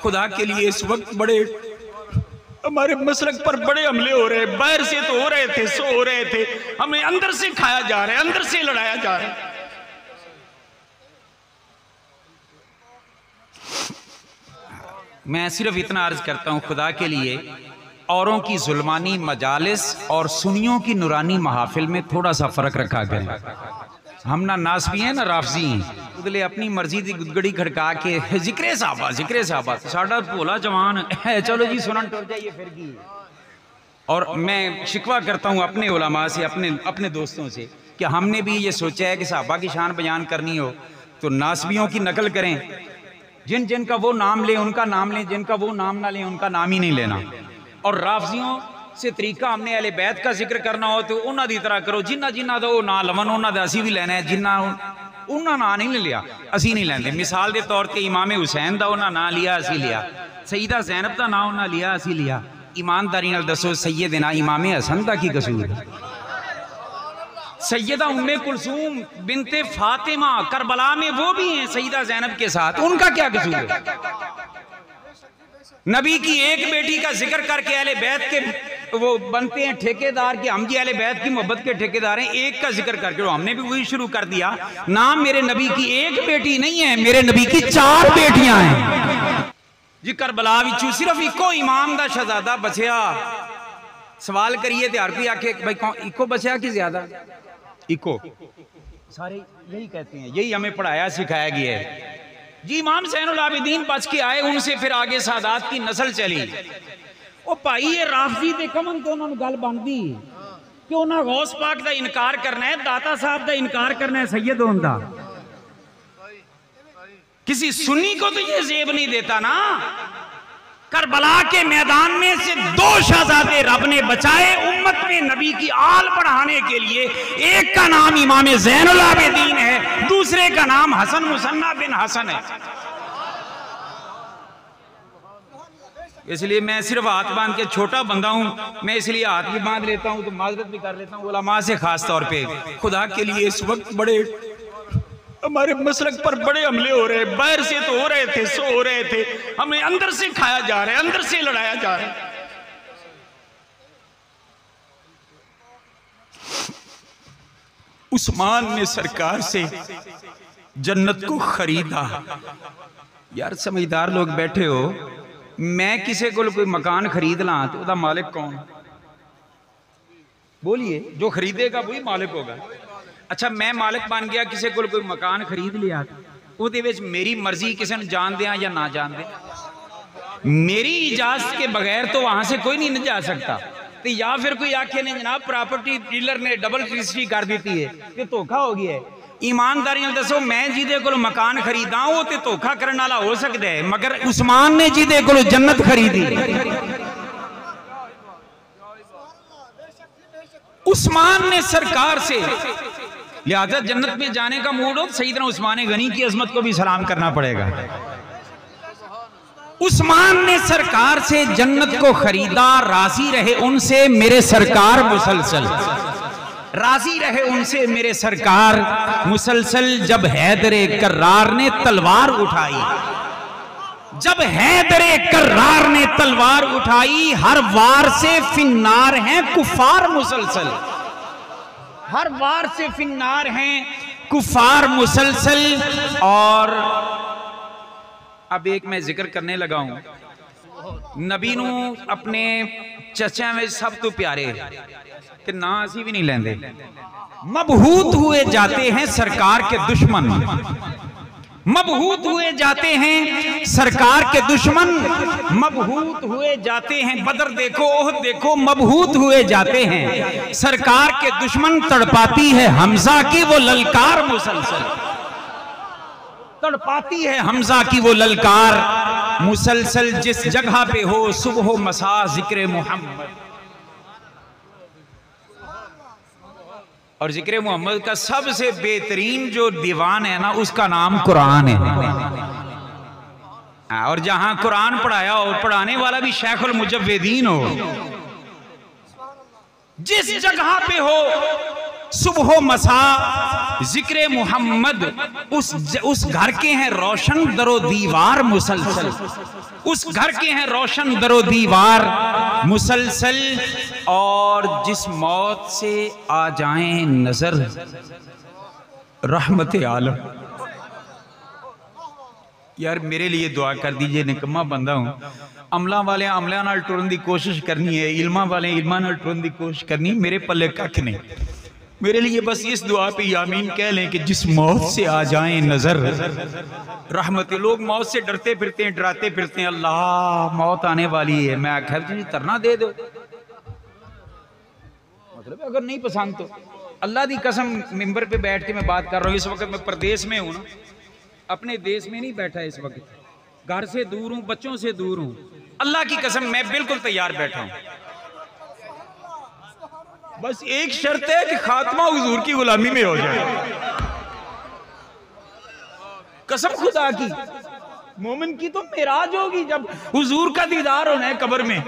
खुदा के लिए इस वक्त बड़े हमारे मसलक पर बड़े हमले हो रहे हैं। बाहर से तो हो रहे थे, सो हो रहे थे, हमें अंदर से खाया जा रहा है, अंदर से लड़ाया जा रहा है। मैं सिर्फ इतना अर्ज करता हूं खुदा के लिए, औरों की जुल्मानी मजालिस और सुनियों की नूरानी महाफिल में थोड़ा सा फर्क रखा करें। हम ना नासबी हैं ना राफजी हैं, उदले अपनी मर्जी की गुदगड़ी खड़का के जिक्रे साहबा साडा भोला जवान है, चलो जी सुनन टुर जाइए फिर की। और मैं शिकवा करता हूँ अपने उलमा से, अपने दोस्तों से कि हमने भी ये सोचा है कि साहबा की शान बयान करनी हो तो नासबियों की नकल करें, जिनका वो नाम ले उनका नाम लें, जिनका वो नाम ना लें उनका नाम ही नहीं लेना। और राफजियों से तरीका हमने अहले बैत का जिक्र करना हो तो उन्हों की तरह करो, जिन्ना दा वो ना लवन उन्होंने असी भी लेना है, जिन्ना उन्होंने ना नहीं लिया असी नहीं लेंदे। मिसाल के तौर पर इमाम हुसैन का उन्होंने ना लिया असी लिया, सईदा ज़ैनब का ना उन्होंने लिया असी लिया। ईमानदारी नाल दसो सैयदना इमाम हसन का की कसूर है? सैयदा उम्मे कुलसूम बिनते फातिमा करबला में वो भी हैं सईदा ज़ैनब के साथ, उनका क्या कसूर है? नबी की एक बेटी का जिक्र करके अहले बैत के वो बनते हैं ठेकेदार कि हम जी अहले बैत की मोहब्बत के ठेकेदार हैं। एक का जिक्र करके हमने भी वही शुरू कर दिया। नाम मेरे नबी की एक बेटी नहीं है, मेरे नबी की 4 बेटियां हैं जी। करबला विचू सिर्फ इको इमाम दा शहजादा बचया। सवाल करिए तो हर कोई आखे भाई कौन इको बचया कि ज्यादा? इको सारे यही कहते हैं, यही हमें पढ़ाया सिखाया गया है जी। इमाम ज़ैनुल आबिदीन बच के आए, उनसे फिर आगे सादात की नस्ल चली। ओ भाई ये राफजी दे कमन तो उन्होंने गल बनती कि उन्होंने गौस पाक का इनकार करना है, दाता साहब का इनकार करना है, सैयद होंदा। किसी सुन्नी को तो ये जेब नहीं देता ना। करबला के मैदान में से 2 शहजादे रब ने बचाए उम्मत में नबी की आल बढ़ाने के लिए। एक का नाम इमाम ज़ैनुल आबिदीन है, दूसरे का नाम हसन मुसन्ना बिन हसन है। इसलिए मैं सिर्फ हाथ बांध के छोटा बंदा हूं, मैं इसलिए हाथ भी बांध लेता हूं तो माजरत भी कर लेता हूं उलमा से खास तौर पे। खुदा के लिए इस वक्त बड़े हमारे मसलक पर बड़े हमले हो रहे हैं। बाहर से तो हो रहे थे, सो हो रहे थे, हमें अंदर से खाया जा रहा है, अंदर से लड़ाया जा रहा है। उस्मान ने सरकार से जन्नत को खरीदा। यार समझदार लोग बैठे हो, मैं किसी को कोई मकान खरीद ला तो उसका मालिक कौन? बोलिए, जो खरीदेगा वही मालिक होगा। अच्छा मैं मालिक बन गया, किसी को कोई मकान खरीद लिया, ਉਹਦੇ ਵਿੱਚ मेरी मर्जी किसी ने जान दें या ना जान दें, मेरी इजाजत के बगैर तो वहां से कोई नहीं जा सकता। तो या फिर कोई आखे ने जनाब प्रॉपर्टी डीलर ने डबल रजिस्ट्री कर दी है कि धोखा हो गया है। ईमानदारी दसो, मैं जिदे को मकान खरीदा वो तो धोखा करने वाला हो सकता है, मगर उस्मान ने जिदे को जन्नत खरीदी, उस्मान ने सरकार से, लिहाजा जन्नत में जाने का मूड हो सईदना उस्मान गनी की अजमत को भी सलाम करना पड़ेगा। उस्मान ने सरकार से जन्नत को खरीदा, राजी रहे उनसे मेरे सरकार मुसलसल, राजी रहे उनसे मेरे सरकार मुसलसल। जब हैदरे कर्रार ने तलवार उठाई, जब हैदरे कर्रार ने तलवार उठाई, हर वार से फिन्नार हैं कुफार मुसलसल, हर वार से फिन्नार हैं कुफार मुसलसल। और अब एक मैं जिक्र करने लगा हूं, नबी नू अपने चचा में सब तो प्यारे कि ना असी भी नहीं लेंदे। मबहूत हुए जाते हैं सरकार के दुश्मन, मबहूत हुए जाते हैं सरकार के दुश्मन, मबहूत हुए जाते हैं। बदर देखो, ओहद देखो, मबहूत हुए जाते हैं सरकार के दुश्मन। तड़पाती है हमजा की वो ललकार मुसलसल, तड़पाती है हमजा की वो ललकार मुसलसल। जिस जगह पे हो सुबह मसा जिक्र मोहम्मद, और जिक्र मोहम्मद का सबसे बेहतरीन जो दीवान है ना उसका नाम कुरान है। और जहां कुरान पढ़ाया हो, पढ़ाने वाला भी शेखुल मुजव्विदीन हो, जिस जगह पे हो सुबह मसा जिक्र मोहम्मद उस घर के हैं रोशन दरो दीवार मुसलसल, उस घर के हैं रोशन दरो दीवार मुसलसल। और जिस मौत से आ जाए नजर रहमत आलम। यार मेरे लिए दुआ कर दीजिए, निकम्मा बंदा हूं। अमला वाले अमलियां नाल टुरन दी कोशिश करनी है, इल्मा वाले इल्मा नाल टुरन दी कोशिश करनी है। मेरे पल्ले कख नहीं। मेरे लिए बस इस दुआ पे यामीन कह लें कि जिस मौत से आ जाए नजर रहमत। लोग मौत से डरते फिरते हैं, डराते फिरते हैं, अल्लाह मौत आने वाली है। मैं आखिर जी तरना दे दो, मतलब अगर नहीं पसंद तो। अल्लाह की कसम मिंबर पे बैठ के मैं बात कर रहा हूँ। इस वक्त मैं प्रदेश में हूँ ना, अपने देश में नहीं बैठा इस वक्त, घर से दूर हूँ, बच्चों से दूर हूँ। अल्लाह की कसम मैं बिल्कुल तैयार बैठा हूँ। बस एक शर्त है कि खात्मा हुजूर की गुलामी में हो जाए। कसम खुदा की, मोमिन की तो मेराज होगी जब हुजूर का दीदार होना है कब्र में।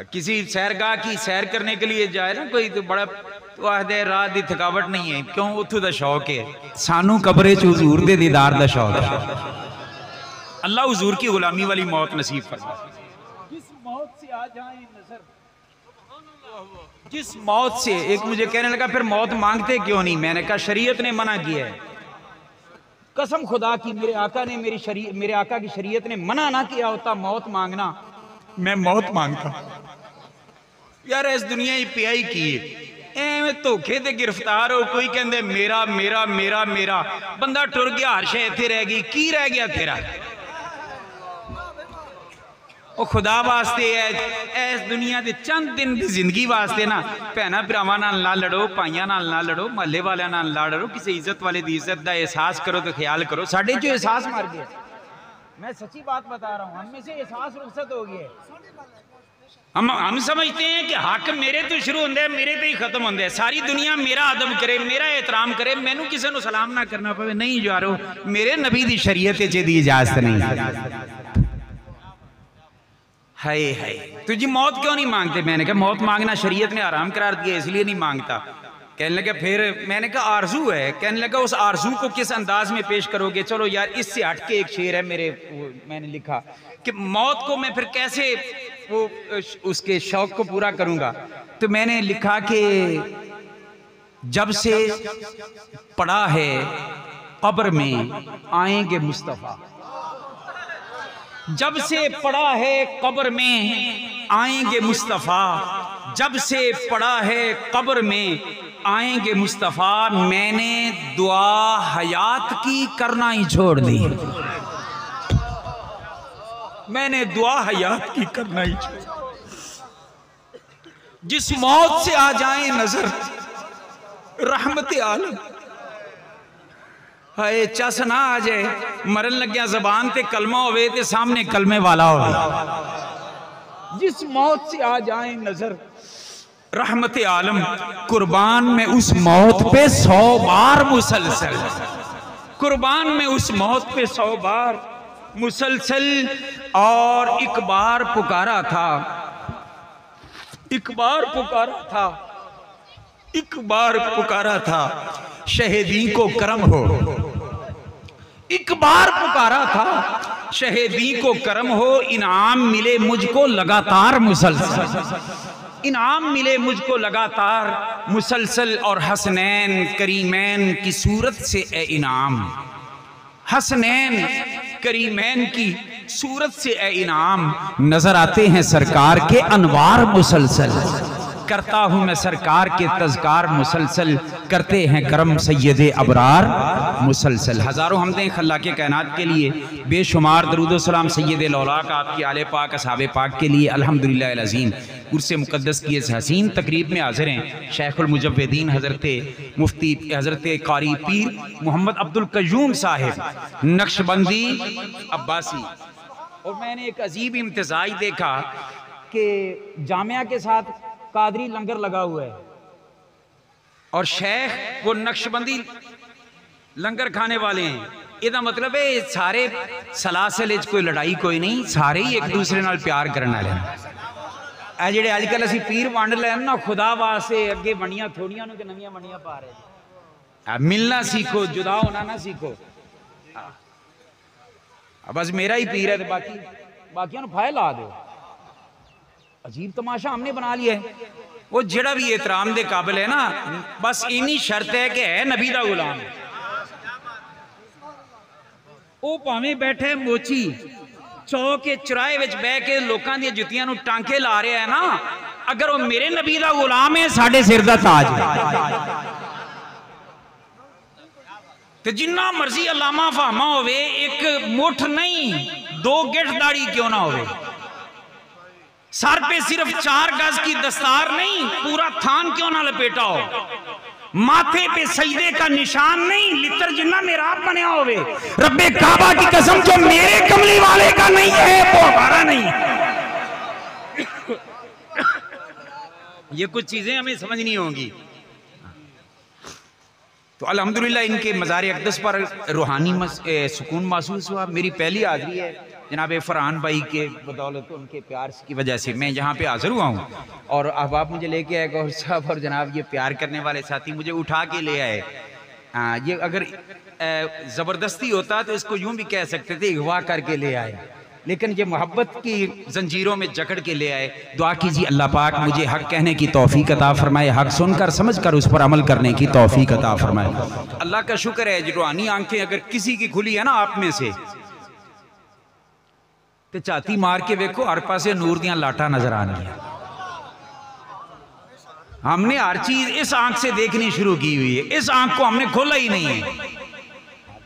किसी सैरगाह की सैर करने के लिए जाए ना कोई, तो बड़ा तो आहदे रात की थकावट नहीं है, क्यों उथों दा शौक है। सानू कब्रे च हुजूर दे दीदार दा शौक है। अल्लाह हुजूर की गुलामी वाली मौत नसीब फरमाए। जिस मौत से आ जाए नजर, जिस मौत से। एक मुझे कहने लगा फिर मौत मांगते क्यों नहीं? मैंने कहा शरीयत ने मना किया है। कसम खुदा की, मेरे आका ने मेरे आका की शरीयत ने मना ना किया होता मौत मांगना, मैं मौत मांगता। यार इस दुनिया ही पियाई की एवें धोखे ते गिरफ्तार हो। कोई कहते मेरा मेरा मेरा मेरा, बंदा टुर गया, हर शे इत्थे रह गई, की रह गया तेरा? ਉਹ खुदा वास्ते है इस दुनिया के चंद दिन की जिंदगी वास्ते ना भैन भरावां नाल ना लड़ो, भाइयों नाल ना लड़ो, महल्ले वालियां नाल ना लड़ो, किसी इज्जत वाले की इज्जत का एहसास करो तो ख्याल करो। साडे जो एहसास मर गया, मैं सच्ची बात बता रहा हूँ, हम में से एहसास रुखसत हो गया है। हम समझते हैं कि हक मेरे तो शुरू होंगे, मेरे तो ही खत्म होंगे। सारी दुनिया मेरा अदब करे, मेरा एहतराम करे, मैनू किसी को सलाम ना करना पवे। नहीं यारो, मेरे नबी की शरीयत दी इजाजत नहीं। हाय हाय, तुझी मौत क्यों नहीं मांगते? मैंने कहा मौत मांगना शरीयत ने आराम करार दिया, इसलिए नहीं मांगता। कहने लगे फिर, मैंने कहा आरजू है। कहने लगा उस आरजू को किस अंदाज में पेश करोगे? चलो यार इससे हट के एक शेर है मेरे, मैंने लिखा कि मौत को मैं फिर कैसे वो उसके शौक को पूरा करूंगा। तो मैंने लिखा कि जब से पड़ा है कब्र में आएंगे मुस्तफ़ा, जब से पड़ा है कब्र में आएंगे मुस्तफ़ा, जब से पड़ा है कब्र में आएंगे मुस्तफ़ा, मैंने दुआ हयात की करना ही छोड़ दी। मैंने दुआ हयात की करना ही छोड़ दी। जिस मौत से आ जाए नजर रहमत आलम, हाय चस ना आ जाए, मरन लग्या जबान ते कलमा होवे ते सामने कलमे वाला होवे। जिस मौत से आ जाए नजर रहमत आलम, कुर्बान में उस मौत पे 100 बार मुसलसल, कुर्बान में उस मौत पे 100 बार मुसलसल। और एक बार पुकारा था, एक बार पुकारा था, एक बार पुकारा था, शहीदी को करम हो। एक बार पुकारा था, शहीदी को करम हो, इनाम मिले मुझको लगातार मुसलसल, इनाम मिले मुझको लगातार मुसलसल। और हसनैन करीमैन की सूरत से ए इनाम, हसनैन करीमैन की सूरत से ए इनाम, नजर आते हैं सरकार के अनवार मुसलसल। करता हूं मैं सरकार के तज़कार मुसलसल, करते हैं करम सैयदे अबरार मुसलसल। हज़ारों हमदें खल्लाके कायनात के लिए, बेशुमार दरूद व सलाम सैयदे लौलाक आपकी आले पाक असहाबे पाक के लिए। अल्हम्दुलिल्लाह अल अज़ीम, उर्से मुक़द्दस की इस हसीन तकरीब में हाज़िर हैं शेखुल मुजव्विदीन हज़रत मुफ्ती हज़रत कारी पीर मोहम्मद अब्दुल क़य्यूम साहिब नक्शबंदी अब्बासी। और मैंने एक अजीब इम्तिज़ाज देखा कि जामिया के साथ कादरी लंगर लगा हुआ है और शेख वो नक्शबंदी लंगर खाने वाले हैं। इसका मतलब है सारे सलासिल कोई लड़ाई कोई नहीं, सारे ही एक दूसरे नाल प्यार करने वाले हैं। आ जिहड़े अजकल असीं पीर वंड लैन ना खुदा वास्ते अगे वंडियां थोड़ियां नूं कि नवीं वंडियां पा रहे जी। मिलना सीखो, जुदा होना ना सीखो। बस मेरा ही पीर है तो बाकियों नूं फाहे ला दो। अजीब तमाशा हमने बना लिया है। वो जिहड़ा भी एहतराम दे काबिल है ना, बस इन्नी शर्त है कि है नबी दा गुलाम। वो भावें बैठे मोची चौक के चौराहे विच बह के लोकां दी जुत्तियां नूं टांके ला रहा है ना, अगर वो मेरे नबी दा गुलाम है, साडे सिर दा ताज है। तो जिन्ना मर्जी अलामा फामा होवे, एक मुठ नहीं 2 गिठ दाढ़ी क्यों ना होवे, सर पे सिर्फ 4 गज की दस्तार नहीं पूरा थान क्यों ना लपेटा हो, माथे पे सजदे का निशान नहीं लितर जिन्ना मेराब बने होवे, रब्बे काबा की कसम जो मेरे कमली वाले का नहीं है वो हमारा नहीं है। ये कुछ चीजें हमें समझ नहीं होंगी। तो अल्हम्दुलिल्लाह इनके मज़ार अक़दस पर रूहानी सुकून महसूस हुआ। मेरी पहली हाज़री है जनाब फरहान भाई के बदौलत, उनके प्यार की वजह से मैं यहाँ पे हाज़िर हुआ हूँ। और अहबाब मुझे लेके आए गौहर साहब, और जनाब ये प्यार करने वाले साथी मुझे उठा के ले आए। ये अगर ज़बरदस्ती होता तो इसको यूँ भी कह सकते थे अगवा करके ले आए, लेकिन ये मोहब्बत की जंजीरों में जकड़ के ले आए। दुआ कीजिए अल्लाह पाक मुझे हक कहने की तौफीक अता फरमाए, हक सुनकर समझकर उस पर अमल करने की तौफीक अता फरमाए। अल्लाह का शुक्र है जो रूहानी आंखें अगर किसी की खुली है ना आप में से, तो छाती मार के देखो हर पासे नूर दियां लाटा नजर आनी है। हमने हर चीज इस आंख से देखनी शुरू की हुई है, इस आंख को हमने खोला ही नहीं है।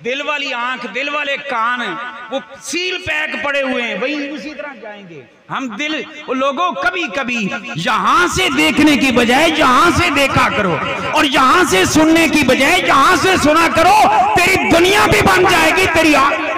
दिल वाली आंख, दिल वाले कान वो सील पैक पड़े हुए हैं, वही उसी तरह जाएंगे हम। दिल लोगों कभी कभी यहां से देखने की बजाय यहां से देखा करो, और यहां से सुनने की बजाय यहां से सुना करो, तेरी दुनिया भी बन जाएगी तेरी आंख।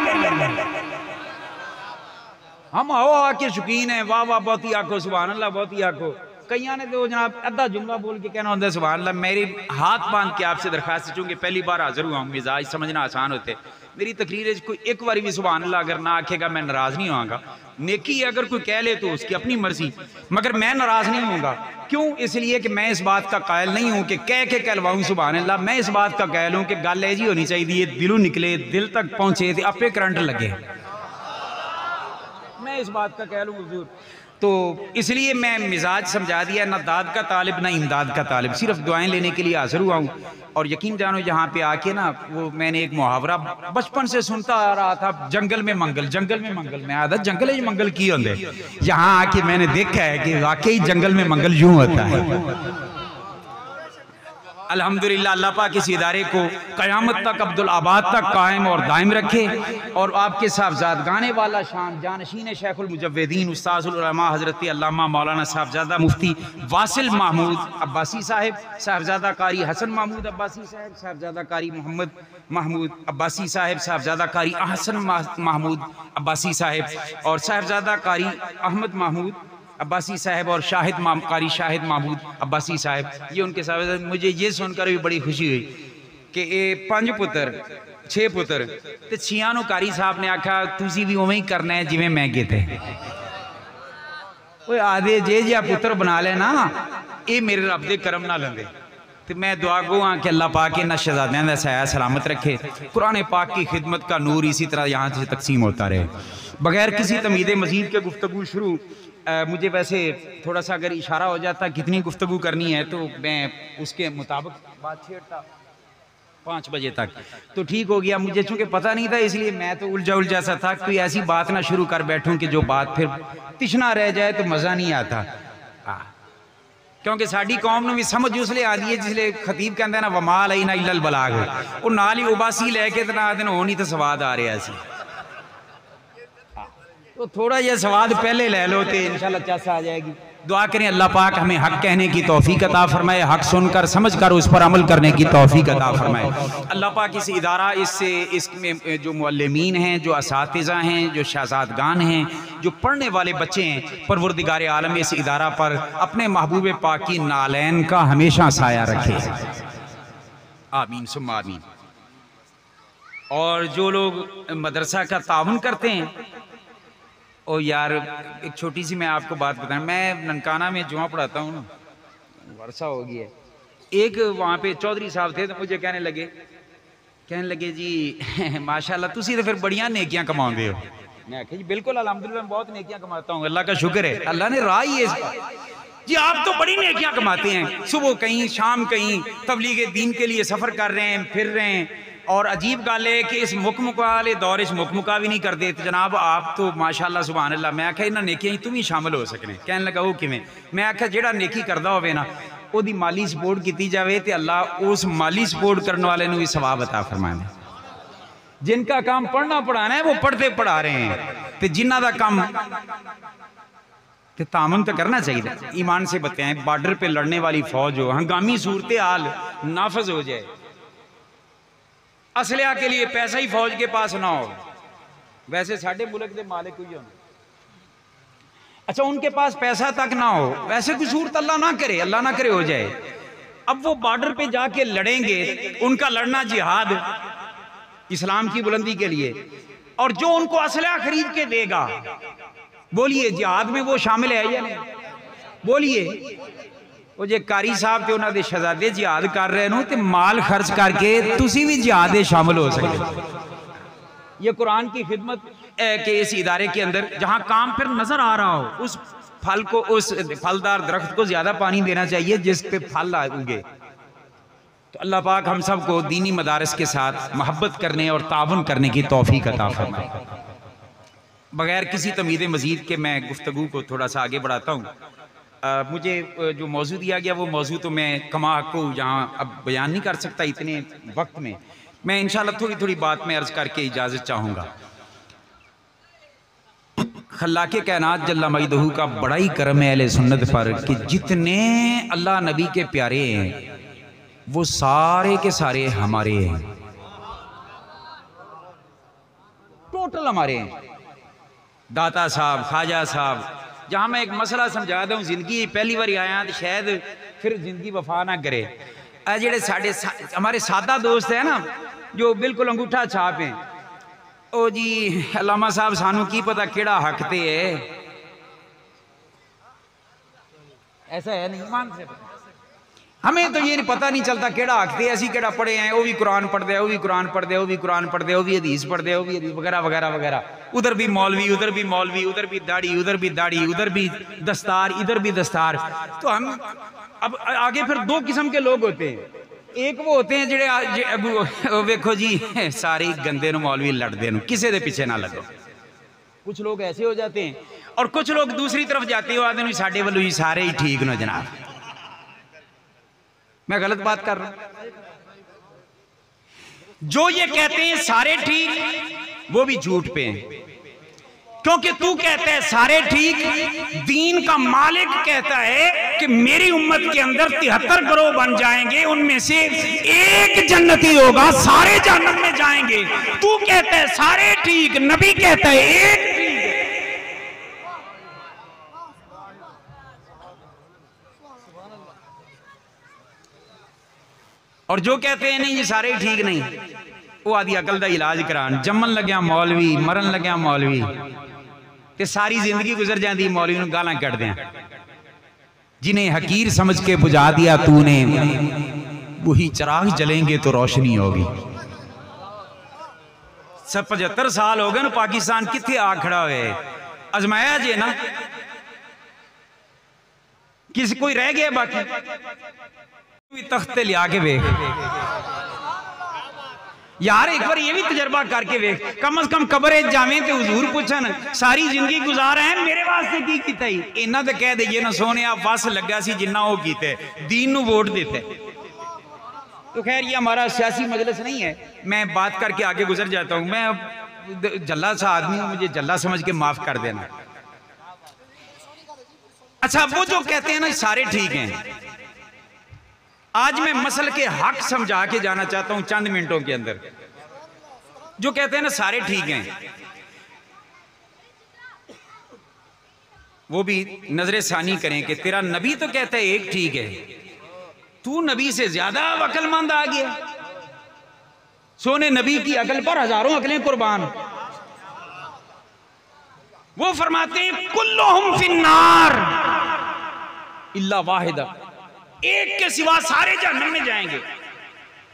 हम आओ आके शौकीन है, वाह वाह बहुत ही आखो, सुभान अल्लाह बहुत ही आखो। कई ने तो जनाब अद्धा जुमला बोल के कहना होता है सुभान अल्लाह। मेरी हाथ बांध के आपसे दरखास्त, चूंकि पहली बार हाजिर हुआ हूँ, मिजाज समझना आसान होते, मेरी तकरीर कोई एक बार भी सुभान अल्लाह अगर ना आखेगा मैं नाराज नहीं होगा। नेकी अगर कोई कह ले तो उसकी अपनी मर्जी, मगर मैं नाराज नहीं होऊंगा। क्यों? इसलिए कि मैं इस बात का कायल नहीं हूं कि कह के कहलवाऊं सुभान अल्लाह। मैं इस बात का कायल हूं कि गल ऐसी होनी चाहिए दिलों निकले, दिल तक पहुंचे तो आपे करंट लगे। मैं इस बात का कह लूँ हुजूर। तो इसलिए मैं मिजाज समझा दिया, ना दाद का तालिब ना इमदाद का तालिब, सिर्फ दुआएं लेने के लिए हाजिर हुआ हूँ। और यकीन जानो यहाँ पे आके ना, वो मैंने एक मुहावरा बचपन से सुनता आ रहा था, जंगल में मंगल, जंगल में मंगल। मैं आदत जंगल है मंगल की होंगे, यहाँ आके मैंने देखा है कि वाकई जंगल में मंगल यूं होता है। अल्हम्दुलिल्लाह अल्लाह पाक इस इदारे को क़यामत तक अब्दुल आबाद तक कायम और दायम रखे, और आपके साहबजाद गाने वाला शान जानशीन शेखुल मुजव्विदीन उस्ताजुल उलमा हज़रत अल्लामा मौलाना साहबजादा मुफ्ती वासिल महमूद अब्बासी साहिब, साहबजादा कारी हसन महमूद अब्बासी साहिब, साहबजादा कारी मोहम्मद महमूद अब्बासी साहिब, साहबजादा कारी अहसन महमूद अब्बासी साहिब, और साहबजादा कारी अहमद महमूद अब्बासी साहब, और कारी शाहिद महमूद अब्बासी साहब, ये उनके साहब। मुझे ये सुनकर भी बड़ी खुशी हुई कि ये 5 पुत्र 6 पुत्र ते 6 कारी साहब ने आखा तुसी भी उवें ही करना है जिवें मैं कीते। ओए आदे जे जिहा पुत्र बना लेना, ये मेरे रब दे करम ना लेंदे। तो मैं दुआ गो हाँ कि अल्लाह पाक इन शहजादियों का साया सलामत रखे, कुरान पाक की खिदमत का नूर इसी तरह यहाँ से तकसीम होता रहे। बगैर किसी तमीद मजीद के गुफ्तगू शुरू, मुझे वैसे थोड़ा सा अगर इशारा हो जाता कितनी गुफ्तगू करनी है तो मैं उसके मुताबिक बात छेड़ता 5 बजे तक, तो ठीक हो गया। मुझे चूंकि पता नहीं था इसलिए मैं तो उलझा सा था, कोई ऐसी बात ना शुरू कर बैठूं कि जो बात फिर तिश्ना रह जाए तो मज़ा नहीं आता। क्योंकि साड़ी कौम ने भी समझ उसले आती है जिसले खतीब कहते ना वमाल आई ना इल्लल बलाग, वो नाल ही उबासी लैके ना दिन हो नहीं तो स्वाद आ रहा सी, तो थोड़ा यह स्वाद पहले ले लो तो इंशाल्लाह चस आ जाएगी। दुआ करें अल्लाह पाक हमें हक कहने की तौफीक अता फरमाए, हक सुनकर समझकर उस पर अमल करने की तौफीक अता फरमाए। अल्लाह पाक इस इदारा, इसमें जो मुअल्लिमीन हैं, जो असातिज़ा हैं, जो शहज़ादगान हैं, जो पढ़ने वाले बच्चे हैं, परवरदिगार आलम इस इदारा पर अपने महबूब पाक की नालैन का हमेशा साया रखे, आमीन सुम्मा आमीन। और जो लोग मदरसा का ताउन करते हैं ओ यार एक छोटी सी मैं आपको बात बताऊं, मैं ननकाना में जुमा पढ़ाता हूँ ना, वर्षा हो गई है। एक वहाँ पे चौधरी साहब थे तो मुझे कहने लगे जी माशाल्लाह तुसी तो फिर बढ़िया नेकियां कमाते हो। मैं आखिया जी बिल्कुल अल्हम्दुलिल्लाह मैं बहुत नेकियां कमाता हूँ, अल्लाह का शुक्र है, अल्लाह ने राह ही है जी। आप तो बड़ी नेकियां कमाते हैं, सुबह कहीं शाम कहीं तबलीग दीन के लिए सफ़र कर रहे हैं, फिर रहे हैं। और अजीब गल है कि इस मुकमुका वाले दौर इस मुकमुका भी नहीं करते तो जनाब आप तो माशाल्लाह सुभान अल्लाह। मैं आख्या इन्हां नेकियां तुम भी शामिल हो सकने। कहने लगा वो किवें? मैं आख्या जेड़ा नेकी करदा होवे ना ओदी माली सपोर्ट की जाए तो अल्लाह उस माली सपोर्ट करने वाले भी सवाब अता फरमाए। जिनका काम पढ़ना पढ़ाना है वो पढ़ते पढ़ा रहे हैं, तो जिन्हों का काम तो तामन तो करना चाहिए। ईमान से बताएं, बॉर्डर पे लड़ने वाली फौज हो, हंगामी सूरत हाल नाफज हो जाए, असलिया के लिए पैसा ही फौज के पास ना हो, वैसे साढ़े मुल्क के मालिक हुई होना, अच्छा उनके पास पैसा तक ना हो, वैसे कोई सूरत अल्लाह ना करे हो जाए। अब वो बॉर्डर पे जाके लड़ेंगे, उनका लड़ना जिहाद इस्लाम की बुलंदी के लिए, और जो उनको असलहा खरीद के देगा, बोलिए जिहाद में वो शामिल है या नहीं? बोलिए वो जे कारी साहब ते उन्होंने शहजादे जिहाद कर रहे हो तो माल खर्च करके तुसी भी जिहाद शामिल हो सकते। ये कुरान की खिदमत के इस इदारे के अंदर जहाँ काम फिर नजर आ रहा हो, उस फल को, उस फलदार दरख्त को ज्यादा पानी देना चाहिए जिस पे फल उगे। तो अल्लाह पाक हम सब को दीनी मदारस के साथ मोहब्बत करने और तावन करने की तौफीक अता फरमाए। बगैर किसी तमीद मजीद के मैं गुफ्तगू को थोड़ा सा आगे बढ़ाता हूँ। मुझे जो मौजू दिया गया वो मौजू तो मैं कमा को यहाँ अब बयान नहीं कर सकता इतने वक्त में। मैं इंशाल्लाह थोड़ी थोड़ी बात में अर्ज करके इजाज़त चाहूँगा। खल्लाके कायनात जल्ला मजदहू का बड़ा ही करम है अहले सुन्नत पर कि जितने अल्लाह नबी के प्यारे हैं वो सारे के सारे हमारे हैं, टोटल हमारे हैं। दाता साहब, ख्वाजा साहब, जहाँ मैं एक मसला समझा दूँ, जिंदगी पहली बार आया तो शायद फिर जिंदगी वफा ना करे। जेड़े साढ़े हमारे सादा दोस्त है ना जो बिल्कुल अंगूठा छाप हैं, ओ जी अल्लामा साहब सानू की पता केड़ा हक ते है, ऐसा है नहीं मान से पता। हमें तो ये पता नहीं चलता केड़ा हक ते, असी केड़ा पढ़े हैं, वो भी कुरान पढ़ते हैं, वो भी कुरान पढ़ते हैं, वो भी कुरान पढ़ते हैं, वो भी हदीस पढ़ते हैं, वो भी हदीस वगैरह वगैरह वगैरह। उधर भी मौलवी, उधर भी मौलवी, उधर भी दाढ़ी, उधर भी दाढ़ी, उधर भी दस्तार, इधर भी दस्तार। तो हम अब आगे फिर दो किस्म के लोग होते हैं। एक वो होते हैं जेड़े वेखो जी सारे गंदे नु मौलवी लड़ते हैं, किसी के पीछे ना लगो। कुछ लोग ऐसे हो जाते हैं और कुछ लोग दूसरी तरफ जाते हो आते हैं साढ़े वालों ही सारे ही ठीक न जनाब। मैं गलत बात कर रहा हूं? जो ये कहते हैं सारे ठीक वो भी झूठ पे हैं, क्योंकि तू कहता है सारे ठीक, दीन का मालिक कहता है कि मेरी उम्मत के अंदर 73 गिरोह बन जाएंगे, उनमें से एक जन्नती होगा, सारे जन्नत में जाएंगे। तू कहता है सारे ठीक, नबी कहता है एक ठीक। और जो कहते हैं नहीं ये सारे ठीक नहीं, वो आदि अकल का इलाज करान, जमन लग्या मौलवी, मरन लग्या मौलवी, ते सारी जिंदगी गुजर जाती मौलवी नूं गालां कढ़दे हैं। जिन्हें हकीर समझ के बुझा दिया तूने, वही चिराग जलेंगे तो रोशनी होगी। 75 साल हो गए ना पाकिस्तान किथे आ खड़ा हुए, अजमाया जे ना किसी कोई रह गया बाकी तख्ते लिया के वेख यार, एक बार ये भी तजर्बा करके वेख, कम से कम कब्र जावे तो हुजूर पूछन सारी जिंदगी गुजार है मेरे वास्ते की कीता ही। इन्ना तो कह दईए ना सोने बस लगा सी जिन्ना वो कीते, दीन नू वोट देते। तो खैर ये हमारा सियासी मजलिस नहीं है, मैं बात करके आगे गुजर जाता हूँ। मैं जल्ला सा आदमी हूँ, मुझे जल्ला समझ के माफ कर देना। अच्छा वो जो कहते हैं ना सारे ठीक हैं, आज मैं मसल के हक समझा के जाना चाहता हूं चंद मिनटों के अंदर। जो कहते हैं ना सारे ठीक हैं, वो भी नजर सानी करें कि तेरा नबी तो कहता है एक ठीक है, तू नबी से ज्यादा अक्लमंद आ गया। सोने नबी की अकल पर हजारों अकलें कुर्बान। वो फरमाते हैं कुल्लुहुम फिन्नार इल्ला वाहिदा, एक के सिवा सारे जहन्नम में जाएंगे।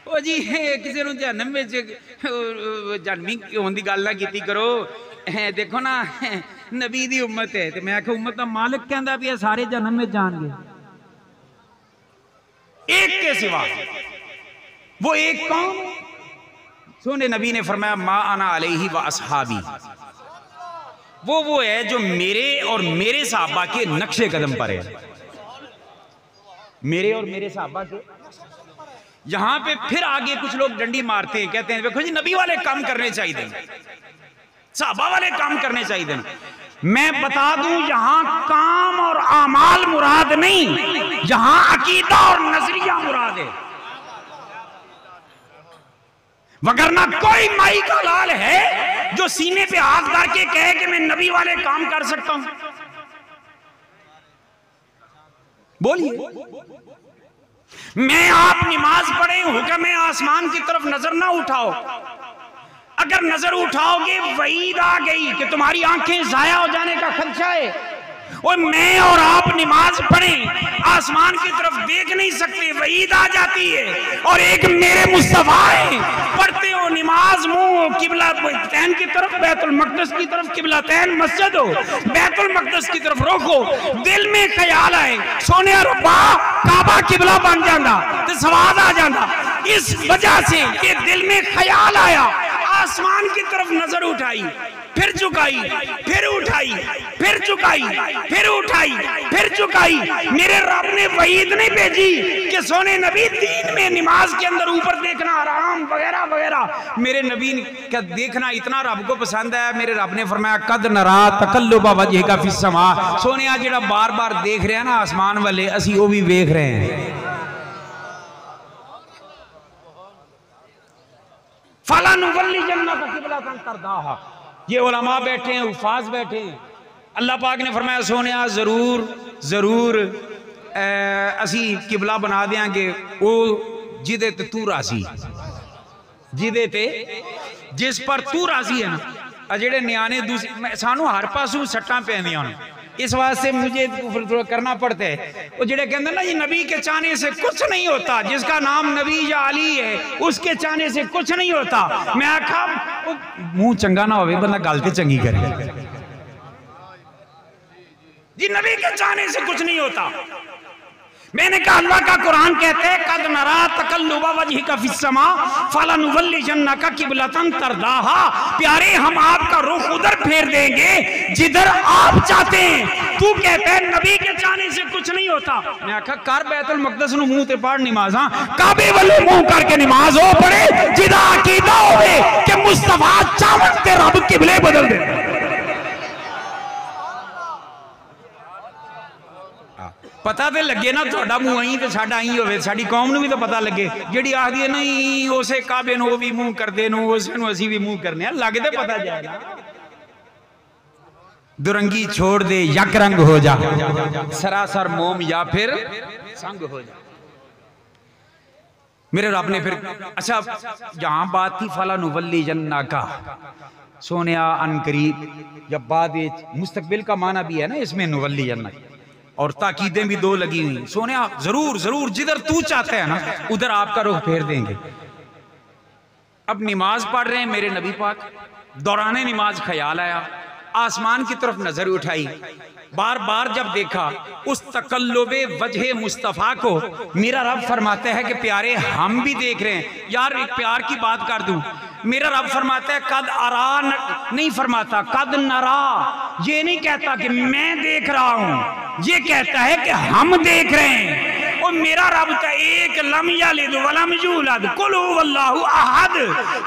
ओ जी किसी ने जहन्नम में जहन्नमी होने की गल ना की करो, देखो ना नबी दी उम्मत है, तो मैं आखिया उम्मत का मालिक कहता भी सारे जहन्नम में जाएंगे, एक के सिवा। वो एक कौन? सोने नबी ने फरमाया मा अना अलैहि व अस्हाबी, वो है जो मेरे और मेरे सहाबा के नक्शे कदम पर है, मेरे और मेरे सहाबा के। यहां पे फिर आगे कुछ लोग डंडी मारते हैं, कहते हैं देखो जी नबी वाले काम करने चाहिए, सहाबा वाले काम करने चाहिए। मैं बता दूं यहां काम और आमाल मुराद नहीं, यहां अकीदा और नजरिया मुराद है। वगरना कोई माई का लाल है जो सीने पे हाथ धर के कहे कि मैं नबी वाले काम कर सकता हूं? बोलिए। मैं आप नमाज पढ़े, हुक्म है आसमान की तरफ नजर ना उठाओ, अगर नजर उठाओगे वईद आ गई कि तुम्हारी आंखें जाया हो जाने का खदशा है। और मैं और आप नमाज पढ़ें, आसमान की तरफ देख नहीं सकते, वईद आ जाती है। और एक मेरे मुस्तफा है, पढ़ते हो नमाज मुंह किबला तैन की तरफ, बैतुल मक़दस की तरफ, किबला तैन मस्जिद हो, बैतुल मक़दस की तरफ रोको, दिल में ख्याल आए सोने रब्बा काबा किबला बन जाता तो सवाद आ जाता। इस वजह से कि दिल में ख्याल आया, आसमान की तरफ नजर उठाई, फिर झुकाई, फिर उठाई, फिर झुकाई, फिर उठाई, फिर झुकाई। मेरे रब ने वईद नहीं भेजी कि सोने नबी दीन में नमाज के अंदर ऊपर देखना हराम वगैरह वगैरह। मेरे नबी का देखना इतना रब को पसंद है, मेरे रब ने फरमाया कद नरा तकल्लुबा वजहिका फिस समा। सोने आ जेड़ा बार बार देख रहे हैं ना आसमान वाले, असी वो भी देख रहे हैं। फला नुवल्ली जन्नत किबलतन तरदाहा। ये उलमा बैठे हैं, उफाज बैठे हैं, अल्लाह पाक ने फरमाया सोने जरूर जरूर असी किबला बना देंगे वो जिदे ते तू राजी, जिदे ते जिस पर तू राजी है ना। जेड़े न्याणे दूसरे सानू हर पासों सट्टां पैंदियां ने, इस वास्ते मुझे करना पड़ता है। वो जेड़े कहते ना ये नबी के चाहने से कुछ नहीं होता, जिसका नाम नबी या अली है उसके चाहने से कुछ नहीं होता। मैं आखा मुंह चंगा ना होवे बंदा गल ते चंगी करे जी, नबी के चाहने से कुछ नहीं होता। मैंने कहा अल्लाह का कुरान कहते हैं कद नरा तकल्लुबा वजहिका फिस समा फलनुवल्लिजन्नका किबलतन तरदाहा। प्यारे हम आपका रुख उधर फेर देंगे जिधर आप चाहते हैं। तू कहते हैं नबी के चाहने से कुछ नहीं होता। मैं आखा कर बैतुल मक़दस नु मुंह ते पढ़ नमाज़ां, काबे वाले मुंह करके नमाज हो पढ़े जिदा अकीदा होवे कि मुस्तफा चावत ते रब किबले बदल दे। पता तो लगे ना थोड़ा मुंह आई तो साडा आई होवे, साडी कौम नूं भी तो पता लगे। जिहड़ी आखदी है नहीं उसे काबे नूं भी मुंह करदे नूं उसे नूं असीं भी मुंह करने, लग ते पता जाए ना। दुरंगी छोड़ दे यक रंग हो जा, सरासर मोम या फिर संग हो जा। मेरे रब ने फिर अच्छा जहां बात थी फला नुवल्ली जन्ना का सोनिया अन करीब, जब बाद मुस्तकबिल का माना भी है ना इसमें नुवल्ली जन्ना, और ताकीदें भी दो लगी हुई। सोनिया जरूर जरूर जिधर तू चाहता है ना उधर आपका रुख फेर देंगे। अब नमाज पढ़ रहे हैं मेरे नबी पाक, दौराने नमाज ख्याल आया, आसमान की तरफ नजर उठाई, बार बार जब देखा उस तकल्लुबे वजह मुस्तफ़ा को, मेरा रब फरमाता है कि प्यारे हम भी देख रहे हैं। यार एक प्यार की बात कर दूं, मेरा रब फरमाता है कद अरा नहीं फरमाता कद नरा। ये नहीं कहता कि मैं देख रहा हूं, ये कहता है कि हम देख रहे हैं। और मेरा रब का एक लम यलिद वलम यूलद कुल हुवल्लाहु अहद,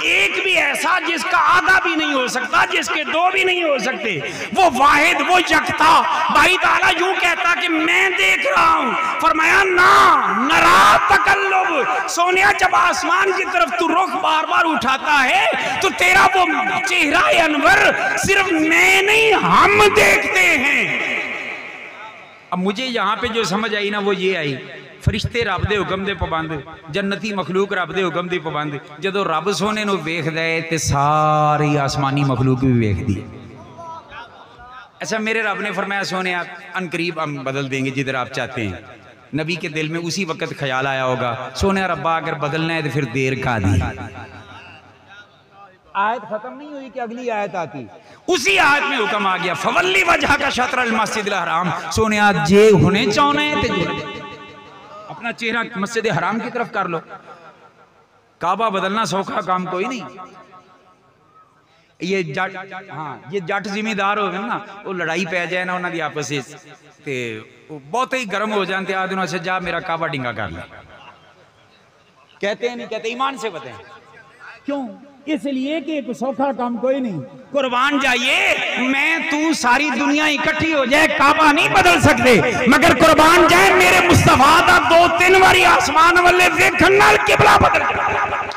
एक भी ऐसा जिसका आधा भी नहीं हो सकता, जिसके दो भी नहीं हो सकते, वो वाहिद वो यकता। भाई ताला यूं कहता कि मैं देख रहा हूं, फरमाया ना नरा तकल्लुब। सोनिया जब आसमान की तरफ तू रुख बार बार उठाता है तो तेरा वो चेहरा अनवर सिर्फ मैं नहीं हम देखते हैं। अब मुझे यहाँ पे जो समझ आई ना वो ये आई, फरिश्ते रब दे हुक्म दे पाबंद, जन्नती मखलूक रब दे हुक्म दी पाबंद। जदों रब सोने नूं वेखदा है ते सारी आसमानी मखलूक भी वेखदी है। अच्छा, मेरे रब ने फरमाया सोने आप अनकरीब हम बदल देंगे जिधर आप चाहते हैं। नबी के दिल में उसी वक्त ख्याल आया होगा, सोने रब्बा अगर बदलना है तो फिर देर का दी। आयत खत्म नहीं हुई कि अगली आयत आती, उसी आयत में हुक्म आ गया फवल्ली वजह का शतर अल मस्जिद हराम। सोने आज जे होने चाहने अपना चेहरा मस्जिद हराम की तरफ कर लो। काबा बदलना सौखा काम कोई नहीं। ये जट, हाँ ये जट जिम्मेदार हो गए ना, वो लड़ाई पै जाए ना उन्होंने आपस ते बहुत ही गर्म हो जाते आदमी अच्छा जा मेरा काबा डिंगा कर ले। कहते हैं नहीं कहते, ईमान से बताएं क्यों? इसलिए कि एक सौखा काम कोई नहीं। कुर्बान जाइए, मैं तू सारी दुनिया इकट्ठी हो जाए काबा नहीं बदल सकते, मगर कुर्बान जाए मेरे मुस्तफा दा 2-3 बारी आसमान वाले देखण नाल किबला बदल जाए।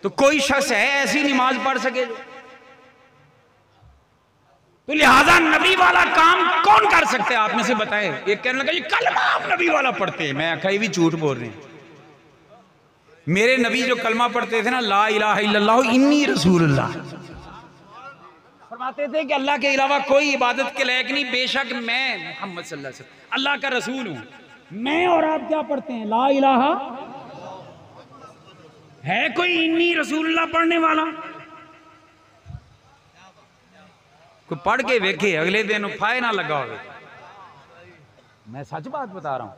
तो कोई शख्स है ऐसी नमाज पढ़ सके? तो लिहाजा नबी वाला काम कौन कर सकते हैं आप में से बताएं। एक कहने लगा ये कलमा आप नबी वाला पढ़ते हैं, मैं आखा ये भी झूठ बोल रहे हैं। मेरे नबी जो कलमा पढ़ते थे ना, ला इलाहा इल्लल्लाह इन्नी रसूलुल्लाह, फरमाते थे कि अल्लाह के अलावा कोई इबादत के लायक नहीं, बेशक मैं मोहम्मद सल्लल्लाहु अलैहि वसल्लम अल्लाह का रसूल हूं। मैं और आप क्या पढ़ते हैं? ला इलाहा। है कोई इन्नी रसूलुल्लाह पढ़ने वाला? कोई पढ़ के वेखे अगले दिन फाय ना लगा हो। मैं सच बात बता रहा हूं।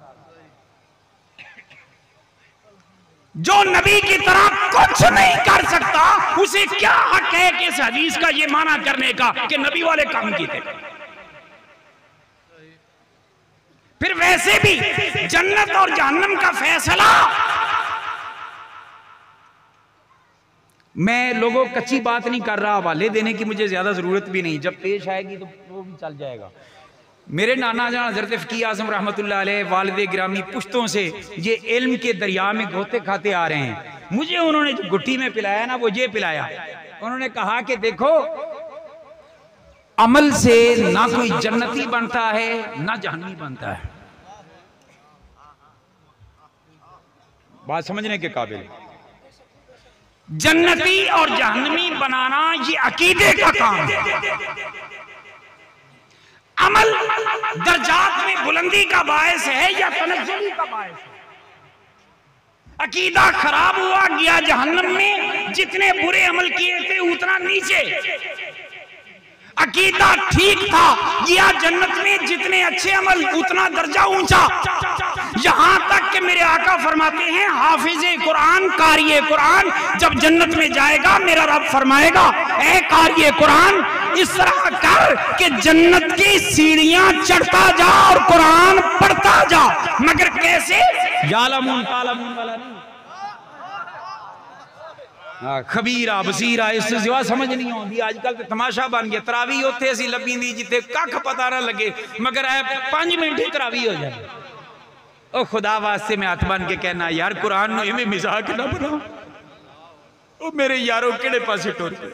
जो नबी की तरह कुछ नहीं कर सकता उसे क्या हक है कि इस हदीस का ये माना करने का कि नबी वाले काम किए थे। फिर वैसे भी जन्नत और जहन्नम का फैसला, मैं लोगों कच्ची बात नहीं कर रहा, हवाले देने की मुझे ज्यादा जरूरत भी नहीं, जब पेश आएगी तो वो भी चल जाएगा। मेरे नाना जान हज़रत फ़कीह आज़म रहमतुल्लाह अलैह वालिद गिरामी पुश्तों से ये इल्म के दरिया में गोते खाते आ रहे हैं। मुझे उन्होंने जो गुट्टी में पिलाया ना वो ये पिलाया, उन्होंने कहा कि देखो अमल से ना कोई जन्नती बनता है ना जहन्नमी बनता है। बात समझने के काबिल। जन्नती और जहन्नमी बनाना ये अकीदे का काम है। अमल दर्जात में बुलंदी का बायस है या तनज़्ज़ुली का बायस है? अकीदा खराब हुआ गया जहन्नम में, जितने बुरे अमल किए थे उतना नीचे। अकीदा ठीक था गया जन्नत में, जितने अच्छे अमल उतना दर्जा ऊंचा। यहां तक कि मेरे आका फरमाते हैं हाफिज़े कुरान कारिए कुरान जब जन्नत में जाएगा मेरा रब फरमाएगा ऐ कारिए कुरान इस तरह कर कि जन्नत की सीढ़ियां चढ़ता जा और कुरान पढ़ता जा, मगर कैसे? यालमून तालमून वाला नहीं, खबीरा बसीरा इससे सिवा समझ नहीं आती। आजकल तो तमाशा बन गया, तरावी उत्थे असीं लभींदी जिथे कख पता ना लगे, मगर 5 मिनट ही तरावी हो जाए। ओ खुदा वास्ते मैं हथ बन के कहना यार कुरान नूं इवें मजाक ना बना। ओ मेरे यारों केड़े पासे टुर पे।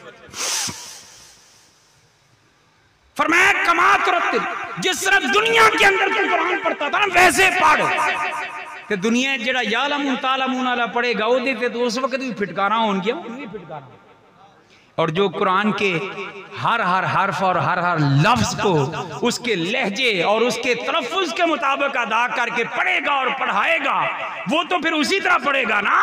फरमाया कमा तुरत्तिल, जिस तरह दुनिया के अंदर के कुरान पढ़ता था ना वैसे पढ़। ते दुनिया जेड़ा यालमून तालमून वाला पढ़ेगा ओदे ते तो उस वक्त भी फिटकारा होणगियां, भी फिटकारा। और जो कुरान के हर हर हर्फ और हर हर लफ्ज को उसके लहजे और उसके तलफ्फुज के मुताबिक अदा करके पढ़ेगा और पढ़ाएगा, वो तो फिर उसी तरह पढ़ेगा ना।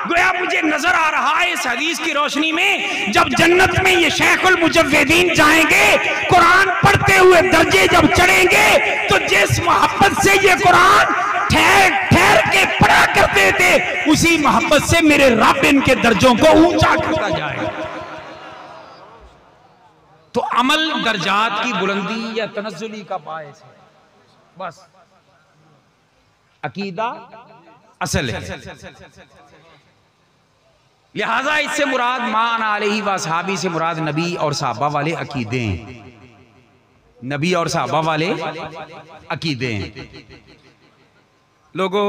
गोया मुझे नजर आ रहा है इस हदीस की रोशनी में, जब जन्नत में ये शेखुल मुजव्विदीन जाएंगे कुरान पढ़ते हुए दर्जे जब चढ़ेंगे, तो जिस मोहब्बत से ये कुरान ठहर ठहर के पढ़ा करते थे उसी मोहब्बत से मेरे रब इनके दर्जों को ऊंचा करता जाएगा। तो अमल दर्जात की बुलंदी या तनज़्ज़ुली का बायस है, बस अकीदा असल है। लिहाजा इससे मुराद मान अलैहि व सहाबी से मुराद नबी और सहाबा वाले अकीदे हैं, नबी और सहाबा वाले अकीदे हैं। लोगों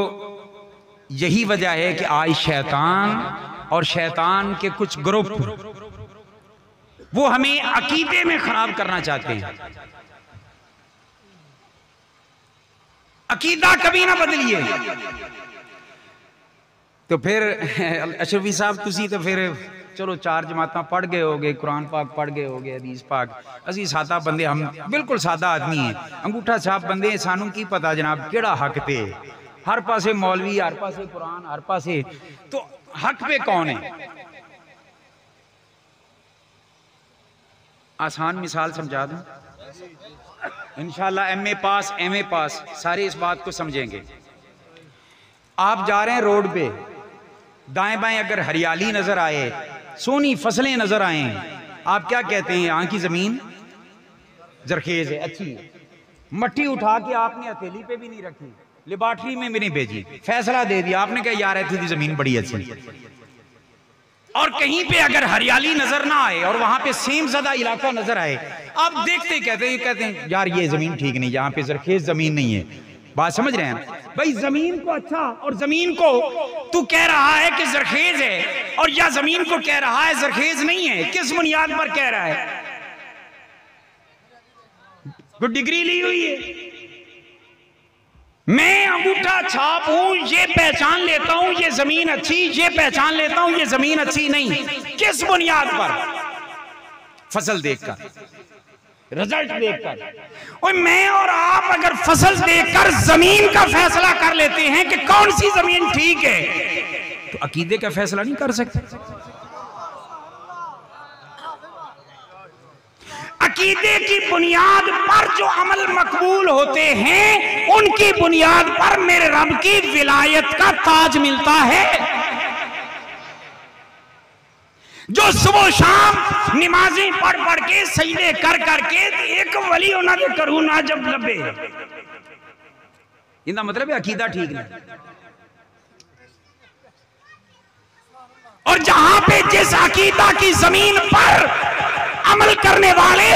यही वजह है कि आज शैतान और शैतान के कुछ ग्रुप वो हमें अकीदे में खराब करना चाहते हैं। अकीदा कभी ना बदलिए। तो फिर अशरफी साहब तुसी तो फिर चलो 4 जमात पढ़ गए हो गए, कुरान पाक पढ़ गए हो गए, हदीस पाक। असी सादा बंदे, हम बिल्कुल सादा आदमी हैं, अंगूठा छाप बंदे, सानू की पता जनाब केड़ा हक पे। हर पासे मौलवी, हर पासे कुरान, हर पासे, तो हक पे कौन है? आसान मिसाल समझा दूं, इंशाल्लाह MA पास MA पास सारे इस बात को समझेंगे। आप जा रहे हैं रोड पे, दाएं बाएं अगर हरियाली नजर आए, सोनी फसलें नजर आए, आप क्या कहते हैं? यहाँ की जमीन जरखेज है, अच्छी है। मट्टी उठा के आपने हथेली पे भी नहीं रखी, लेबॉर्ट्री में भी नहीं भेजी, फैसला दे दिया, आपने कहा यार ऐसी जमीन बड़ी अच्छी। और कहीं पे अगर हरियाली नजर ना आए और वहां पे सेम ज़्यादा इलाका नजर आए, आप देखते कहते हैं यार ये जमीन ठीक नहीं, यहाँ पे जरखेज जमीन नहीं है। बात समझ रहे हैं भाई? जमीन को अच्छा, और जमीन को तू कह रहा है कि जरखेज है, और या जमीन को कह रहा है जरखेज नहीं है, किस बुनियाद पर कह रहा है? कोई डिग्री ली हुई है? मैं अंगूठा छाप हूं, ये पहचान लेता हूं ये जमीन अच्छी, ये पहचान लेता हूं ये जमीन अच्छी नहीं, किस बुनियाद पर? फसल देखकर, रिजल्ट देखकर। और मैं और आप अगर फसल देखकर जमीन का फैसला कर लेते हैं कि कौन सी जमीन ठीक है, तो अकीदे का फैसला नहीं कर सकते। अकीदे की बुनियाद पर जो अमल मकबूल होते हैं, उनकी बुनियाद पर मेरे रब की विलायत का ताज मिलता है। जो सुबह शाम नमाजें पढ़ पढ़ के, सजदे कर करके एक वली उन्होंने करूं ना जब लबे, इनका मतलब है अकीदा ठीक नहीं। और जहां पे जिस अकीदा की जमीन पर अमल करने वाले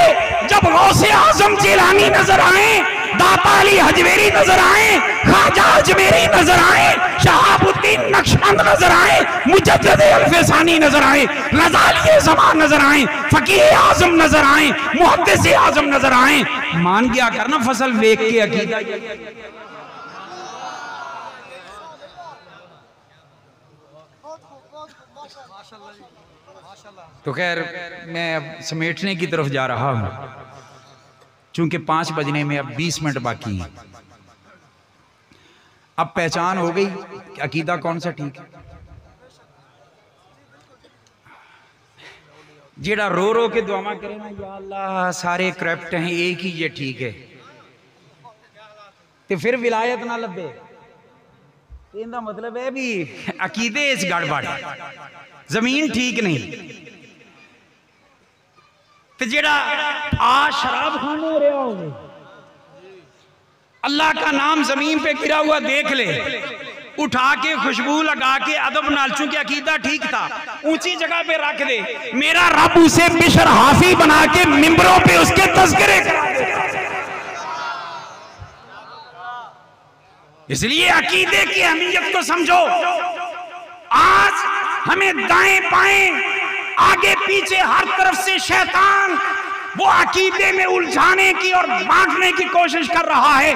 जब गौसे आजम जिलानी नजर आए, दाता अली हजवेरी नजर आए, ख्वाजा अजमेरी नजर आए, शहाबुद्दीन नक्शबंद नजर आए, मुजद्दिद अल-फसानी नजर आए, गजाली ज़मान नजर आए, फकीह आजम नजर आए, मुहद्दिस आजम नजर आए, मान गया करना फसल देख के अकीदा। तो खैर मैं अब समेटने की तरफ जा रहा हूं, चूंकि 5 बजने में अब 20 मिनट बाकी हैं। अब पहचान हो गई कि अकीदा कौन सा ठीक है। जेड़ा रो रो के दुआ करे ना, या अल्लाह सारे करप्ट हैं, एक ही ये ठीक है, तो फिर विलायत ना लभे, इनका मतलब है भी अकीदे इस गड़बड़, जमीन ठीक नहीं। तो जेड़ा आ शराब खाने रहा हो, अल्लाह का नाम जमीन पे गिरा हुआ देख ले, उठा के खुशबू लगा के अदब नाल, चूंकि अकीदा ठीक था, ऊंची जगह पे रख दे, मेरा रब उसे बिशर हाफी बना के मिंबरों पे उसके तज़किरे करा दे। इसलिए अकीदे की अहमियत को समझो। आज हमें दाएं बाएं आगे पीछे हर तरफ से शैतान वो अकीदे में उलझाने की और बांटने की कोशिश कर रहा है।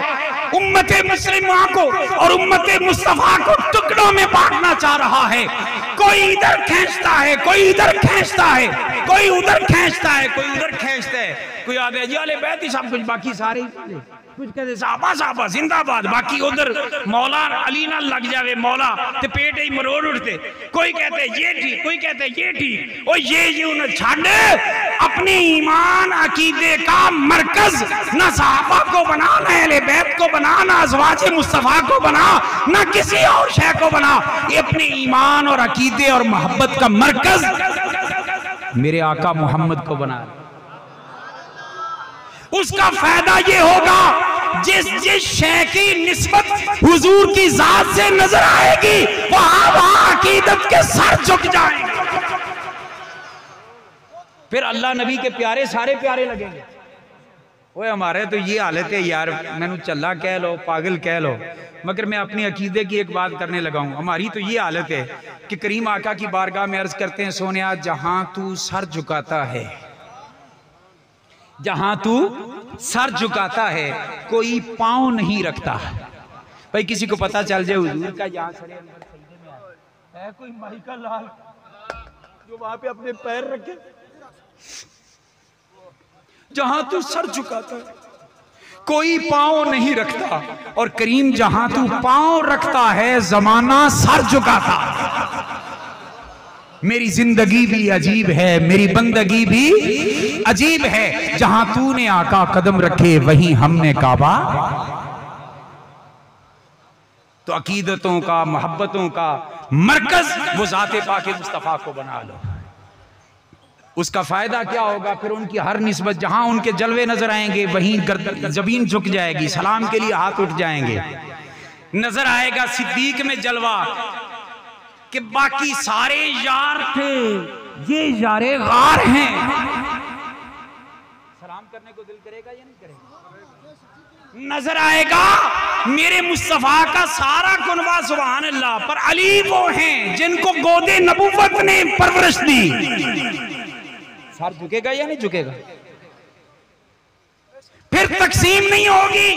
उम्मते मुस्लिमा को और उम्मते मुस्तफा को टुकड़ों में बांटना चाह रहा है। कोई इधर खींचता है, कोई इधर खींचता है, कोई उधर खींचता है, कोई उधर खींचता है, कोई आगे जी वाले बैठी सब कुछ, बाकी सारे कुछ कहते साहबा साहबा जिंदाबाद, बाकी उधर मौला अली ना लग जावे मौला ते पेट ही मरोड़ उठते। कोई कहते ये ठीक, कोई कहते ये ठीक, और ये उन्हें छाड़ अपने ईमान अकीदे का मरकज ना साहबा को बना, ना अहले बैत को बना, ना अज़वाजे मुस्तफा को बना, ना किसी और शय को बना। ये अपने ईमान और अकीदे और मोहब्बत का मरकज मेरे आका मोहम्मद को बना। उसका फायदा ये होगा जिस जिस शय की निस्बत हुजूर की जात से नजर आएगी, वहां अकीदत के सर झुक जाएंगे। फिर अल्लाह नबी के प्यारे सारे प्यारे लगेंगे। ओए हमारे तो ये हालत है यार, मैनू चल्ला कह लो, पागल कह लो, मगर मैं अपनी अकीदे की एक बात करने लगा हूं। हमारी तो ये हालत है कि करीम आका की बारगाह में अर्ज करते हैं, सोनिया जहां तू सर झुकाता है, जहां तू सर झुकाता है कोई पांव नहीं रखता। भाई किसी को पता चल जाए हुजूर का यहाँ सरे अंदर सजदे में है कोई माइकल लाल, जो वहां पे अपने पैर रखे, जहां तू सर झुकाता है कोई पांव नहीं रखता, और करीम जहां तू पांव रखता है जमाना सर झुकाता। मेरी जिंदगी भी अजीब है, मेरी बंदगी भी अजीब है, जहां तूने आका कदम रखे वहीं हमने काबा। तो अकीदतों का, मोहब्बतों का मरकज वो ज़ाते पाके मुस्तफ़ा को बना लो। उसका फायदा क्या होगा? फिर उनकी हर निस्बत, जहां उनके जलवे नजर आएंगे वहीं जमीन झुक जाएगी, सलाम के लिए हाथ उठ जाएंगे। नजर आएगा सिद्दीक में जलवा कि बाकी सारे यार थे, ये यारे गार हैं। सलाम करने को दिल करेगा या नहीं करेगा? नजर आएगा मेरे मुस्तफा का सारा कुनबा सुभान अल्लाह, पर अली वो हैं जिनको गोदे नबुव्वत ने परवरिश दी। सर झुकेगा या नहीं झुकेगा? फिर तकसीम नहीं होगी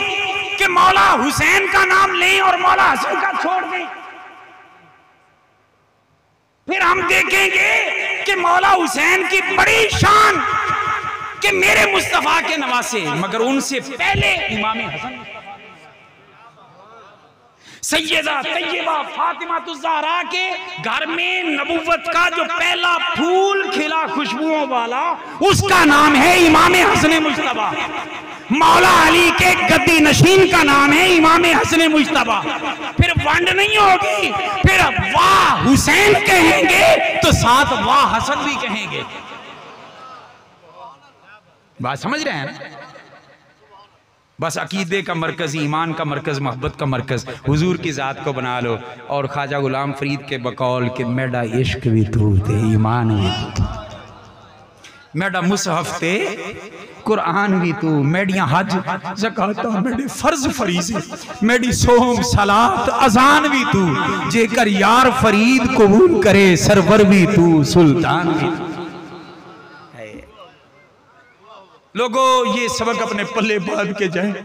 कि मौला हुसैन का नाम लें और मौला हसन का छोड़ दें। फिर हम देखेंगे कि मौला हुसैन की बड़ी शान कि मेरे मुस्तफा के नवासे, मगर उनसे पहले इमाम हसन, सैयदा तैयबा फातिमा ज़हरा के घर में नबुव्वत का जो पहला फूल खिला खुशबुओं वाला, उसका नाम है इमाम हसन मुज्तबा। मौला अली के गद्दी नशीन का नाम है इमाम हसन मुज्तबा। फिर वंड नहीं होगी, फिर वाह हुसैन कहेंगे तो साथ वाह हसन भी कहेंगे। बात समझ रहे हैं? बस अकीदे का मरकज, ईमान का मरकज, मोहब्बत का मरकज हुजूर की ज़ात को बना लो। और ख्वाजा गुलाम फरीद के बकौल के मेरा इश्क भी तू थे, ईमान भी तू, मेरा मुसहफ ते कुरान भी तू, मेडियां हज ज़कात मेरे फर्ज फरीज़े, मेरी सोम सलात अजान भी तू, जेकर यार फरीद कबूल करे सरवर भी तू, सुल्तान भी तू। लोगों ये सबक अपने पल्ले बांध के जाए।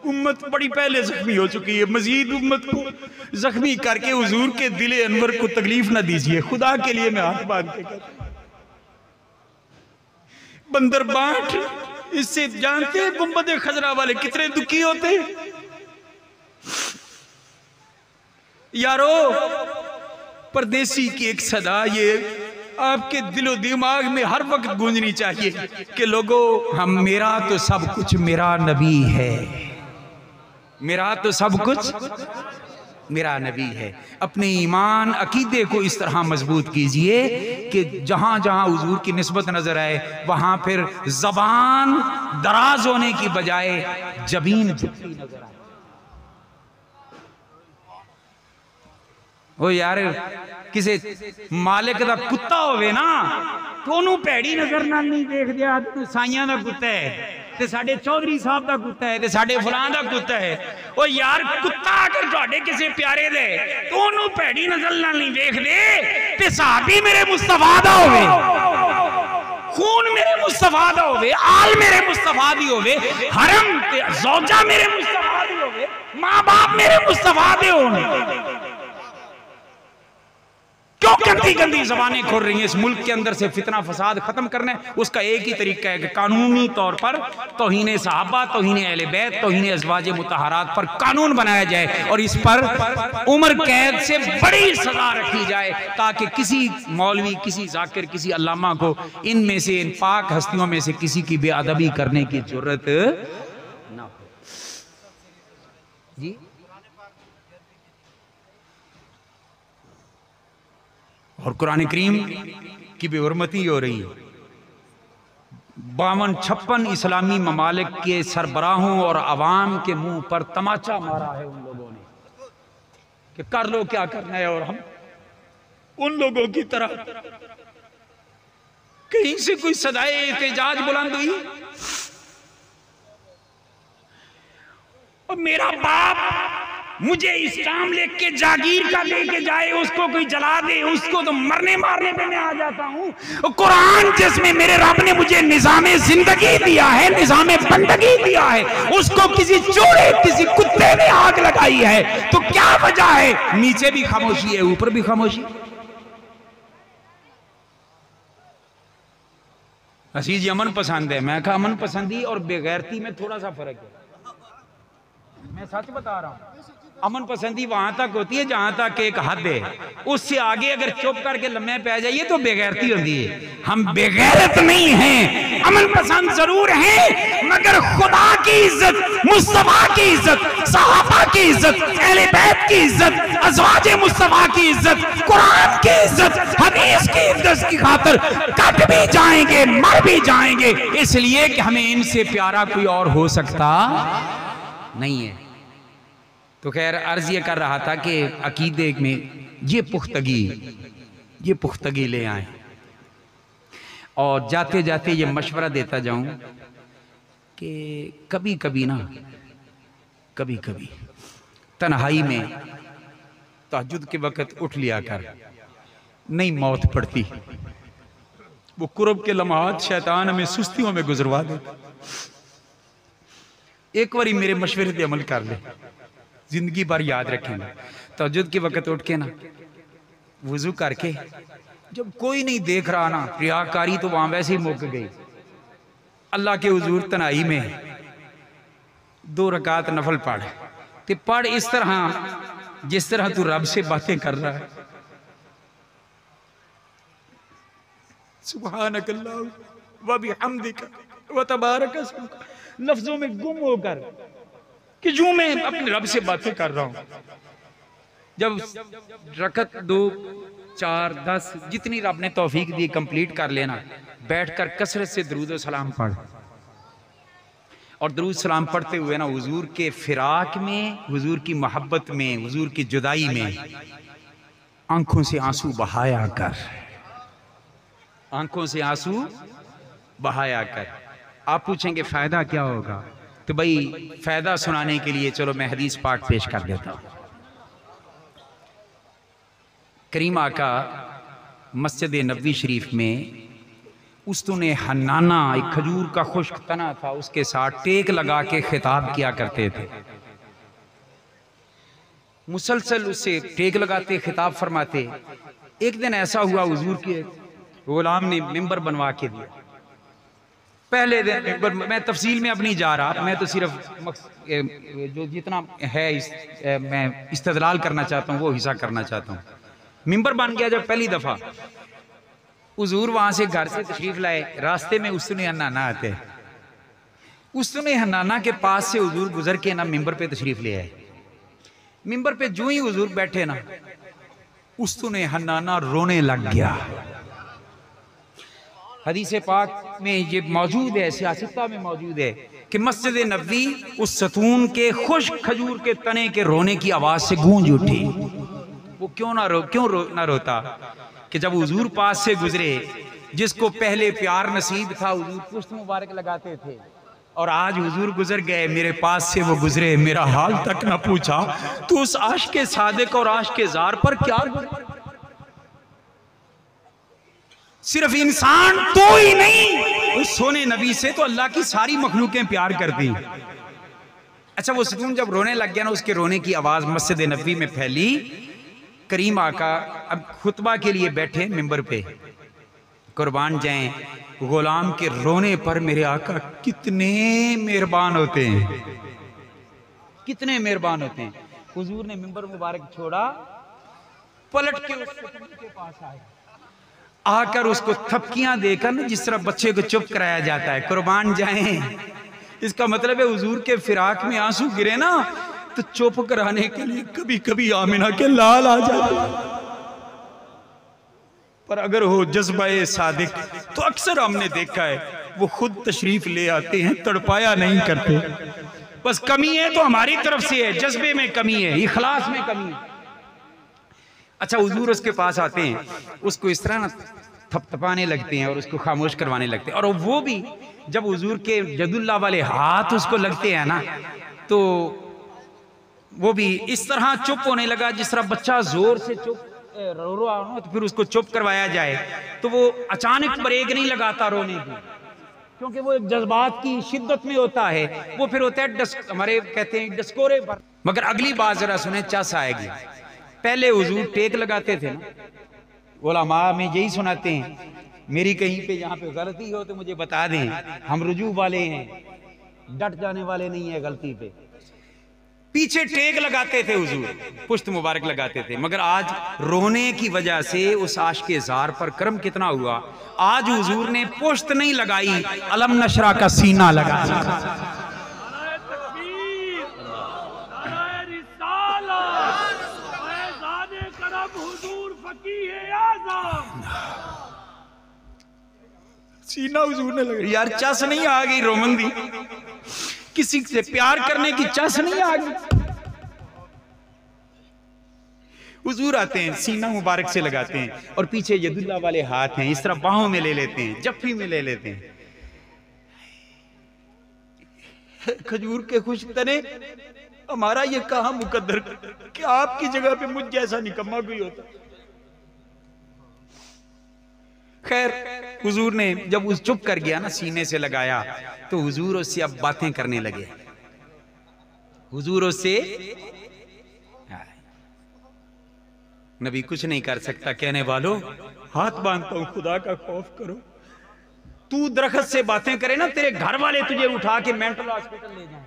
उम्मत बड़ी पहले जख्मी हो चुकी है, मजीद उम्मत को जख्मी करके हुजूर के दिले अनवर को तकलीफ ना दीजिए। खुदा के लिए मैं हाथ बांध के कहता, बंदर बांट, इससे जानते हैं गुंबद खजरा वाले कितने दुखी होते यारो। परदेसी की एक सदा ये आपके दिलो दिमाग में हर वक्त गूंजनी चाहिए कि लोगों, हम, मेरा तो सब कुछ मेरा नबी है, मेरा तो सब कुछ मेरा नबी है। अपने ईमान अकीदे को इस तरह मजबूत कीजिए कि जहां जहां हुजूर की निस्बत नजर आए वहां फिर जबान दराज होने की बजाय जबीन झुकती नजर आए। ओ यार, किसी मालिक का कुत्ता होवे ना तो उन्होंने भैड़ी नजर नाल नहीं देखदे। साइयां दा कुत्ता है ते साडे चौधरी साहब दा कुत्ता है ते साडे फलां दा कुत्ता है। ओ यार, कुत्ता अगर तुहाडे किसी प्यारे दे तो उन्होंने भैड़ी नजर नाल नहीं देखदे ते सहाबी मेरे मुस्तफा दा होवे, खून मेरे मुस्तफा दा होवे, आल मेरे मुस्तफा दी होवे, हरम ते ज़ौजा मेरे मुस्तफा दी होवे, मां बाप मेरे मुस्तफा दे होने। क्यों गंदी गंदी जबानें खुल रही हैं? इस मुल्क के अंदर से फितना फसाद खत्म करना है, उसका एक ही तरीका है कि कानूनी तौर पर तौहीन सहाबा, तौहीन अहले बैत, तौहीन अज़वाज मुतहरात पर कानून बनाया जाए और इस पर उम्र कैद से बड़ी सजा रखी जाए, ताकि किसी मौलवी, किसी जाकिर, किसी अल्लामा को इनमें से, इन पाक हस्तियों में से किसी की बेअदबी करने की जरूरत ना हो। जी, और कुरान करीम की बेहुरमती हो रही है। 52-56 इस्लामी ममालिक के सरबराहों और अवाम के मुंह पर तमाचा मारा है उन लोगों ने कि कर लो क्या करना है, और हम उन लोगों की तरह कहीं से कोई सदाए एहतजाज बुलंद हुई और मेरा बाप मुझे इस्लाम लेके के जागीर का लेके जाए, उसको कोई जला दे, उसको तो मरने मारने पे मैं आ जाता हूँ। कुरान जिसमें मेरे रब ने मुझे निजामे जिंदगी दिया है, निजामे बंदगी दिया है, उसको किसी चोरे, किसी कुत्ते ने आग लगाई है, तो क्या वजह है? नीचे भी खामोशी है, ऊपर भी खामोशी। असीज जी अमन पसंद है। मैं कहा अमन पसंदी और बेगैरती में थोड़ा सा फर्क है। मैं सच बता रहा हूँ, अमन पसंदी वहां तक होती है जहां तक एक हद है, उससे आगे अगर चुप करके लम्हे पे आ जाइए तो बेगैरती होती है। हम बेगैरत नहीं हैं, अमन पसंद जरूर हैं, मगर खुदा की इज्जत, मुस्तफा की इज्जत, सहाबा की इज्जत, अहले बैत की इज्जत, अज़वाजे मुस्तफा की इज्जत, कुरान की इज्जत, हदीस की इज्जत की खातिर कट भी जाएंगे, मर भी जाएंगे, इसलिए कि हमें इनसे प्यारा कोई और हो सकता नहीं है। तो खैर अर्ज ये कर रहा था कि अकीदे में ये पुख्तगी ले आए। और जाते जाते ये मशवरा देता जाऊं कि कभी कभी ना, कभी कभी तन्हाई में तहज्जुद के वक़्त उठ लिया कर, नहीं मौत पड़ती। वो कुर्ब के लम्हात शैतान हमें सुस्तियों में गुजरवा देता। एक बारी मेरे मशवरे पे अमल कर ले, जिंदगी भर याद रखेंगे। तहज्जुद के वक़्त उठ के ना वुजू करके, जब कोई नहीं देख रहा ना, रियाकारी तो वहां वैसे ही मुक गई, अल्लाह के हुजूर तनाई में 2 रकात नफल पढ़, ते पढ़ इस तरह जिस तरह तू रब से बातें कर रहा है। सुब्हानक अल्लाह व बिहम्दिका व तबारक अस्मुक, लफ्जों में गुम होकर कि जो मैं अपने रब से बातें कर रहा हूं। जब रकत 2, 4, 10 जितनी रब ने तौफीक दी कंप्लीट कर लेना, बैठकर कसरत से दरूद और सलाम पढ़, और दरूद सलाम पढ़ते हुए ना हुजूर के फिराक में, हुजूर की मोहब्बत में, हुजूर की जुदाई में आंखों से आंसू बहाया कर, आंखों से आंसू बहाया कर। आप पूछेंगे फायदा क्या होगा? तो भाई फायदा सुनाने के लिए चलो मैं हदीस पाक पेश कर देता हूं। करीम आका मस्जिद नबवी शरीफ में उस्तुने हन्नाना, एक खजूर का खुश्क तना था, उसके साथ टेक लगा के खिताब किया करते थे। मुसलसल उससे टेक लगाते, खिताब फरमाते। एक दिन ऐसा हुआ, हुजूर के गुलाम ने मिंबर बनवा के दिया। पहले दिन मिंबर, मैं तफसील में अब नहीं जा रहा, मैं तो सिर्फ जो जितना है मैं इस्तदलाल करना चाहता हूँ वो हिस्सा करना चाहता हूँ। मिंबर बन गया जब पहली दफा, हुजूर वहां से घर से तशरीफ लाए, रास्ते में उस्तुने हन्नाना आते, उस्तुने हन्नाना के पास से हुजूर गुजर के ना मिंबर पे तशरीफ ले आए। मिंबर पे जो ही हुजूर बैठे ना, उस्तुने हन्नाना रोने लग गया। हदीस पाक में ये मौजूद है, सियासता में मौजूद है कि मस्जिद नबवी उस सतून के खुश्क खजूर के तने के रोने की आवाज से गूंज उठी। वो क्यों ना रोता कि जब हुजूर पास से गुजरे, जिसको पहले प्यार नसीब था, हुजूर पुष्ट मुबारक लगाते थे, और आज हुजूर गुजर गए, मेरे पास से वो गुजरे, मेरा हाल तक ना पूछा, तो उस आशिक़े सादिक और आशिक़े ज़ार पर क्या गुजरे? सिर्फ इंसान तो ही नहीं, उस सोने नबी से तो अल्लाह की सारी मखलूकें प्यार करती। अच्छा, वो सुकून जब रोने लग गया ना, उसके रोने की आवाज मस्जिद नबवी में फैली। करीम आका अब खुतबा के लिए बैठे मिंबर पे, कुर्बान जाएं, गुलाम के रोने पर मेरे आका कितने मेहरबान होते हैं, कितने मेहरबान होते हैं। हुजूर ने मिंबर मुबारक छोड़ा, पलट के उसके पास आए, आकर उसको थपकियां देकर ना, जिस तरह बच्चे को चुप कराया जाता है, कुर्बान जाएं, इसका मतलब है हुजूर के फिराक में आंसू गिरे ना, तो चुप कराने के लिए कभी कभी आमिना के लाल आ जाते। पर अगर हो जज्बा-ए सादिक तो अक्सर हमने देखा है वो खुद तशरीफ ले आते हैं, तड़पाया नहीं करते। बस कमी है तो हमारी तरफ से है, जज्बे में कमी है, इखलास में कमी है। अच्छा, हुजूर उसके पास आते हैं, उसको इस तरह ना थपथपाने लगते हैं और उसको खामोश करवाने लगते हैं। और वो भी जब हुजूर के जदुल्लाह वाले हाथ उसको लगते हैं ना, तो वो भी इस तरह चुप होने लगा जिस तरह बच्चा जोर से चुप रो रहा हो, तो फिर उसको चुप करवाया जाए तो वो अचानक ब्रेक नहीं लगाता रोने की, क्योंकि वो एक जज्बात की शिद्दत में होता है। वो फिर होता है हमारे कहते हैं डस्कोरे पर। मगर अगली बात जरा सुने, चस आएगी। पहले हुजूर टेक लगाते थे ना, उलमा में यही सुनाते हैं मेरी कहीं पे यहाँ पे गलती हो तो मुझे बता दें, हम रुजू वाले हैं, डट जाने वाले नहीं है गलती पे। पीछे टेक लगाते थे हुजूर, पुश्त मुबारक लगाते थे, मगर आज रोने की वजह से उस आशिक़े ज़ार पर करम कितना हुआ, आज हुजूर ने पुश्त नहीं लगाई, अलम नशरा का सीना लगाया। सीना हुजूर ने लगा। यार चस नहीं आ गई रोमंदी, किसी से प्यार करने की चस नहीं आ गई। हुजूर आते हैं, सीना मुबारक से लगाते हैं और पीछे यदुल्ला वाले हाथ हैं, इस तरह बाहों में ले लेते हैं, जफ्फी में ले लेते हैं। खजूर के खुश तने, हमारा ये कहां मुकद्दर कि आपकी जगह पे मुझ जैसा निकम्मा कोई होता। खैर हुजूर ने जब उस चुप कर गया ना, सीने से लगाया, तो हुजूर उससे अब बातें करने लगे। हुजूर उससे, नबी कुछ नहीं कर सकता, कहने वालों हाथ बांधता हूं, खुदा का खौफ करो। तू दरख्त से बातें करे ना, तेरे घर वाले तुझे उठा के मेंटल हॉस्पिटल ले जाएं।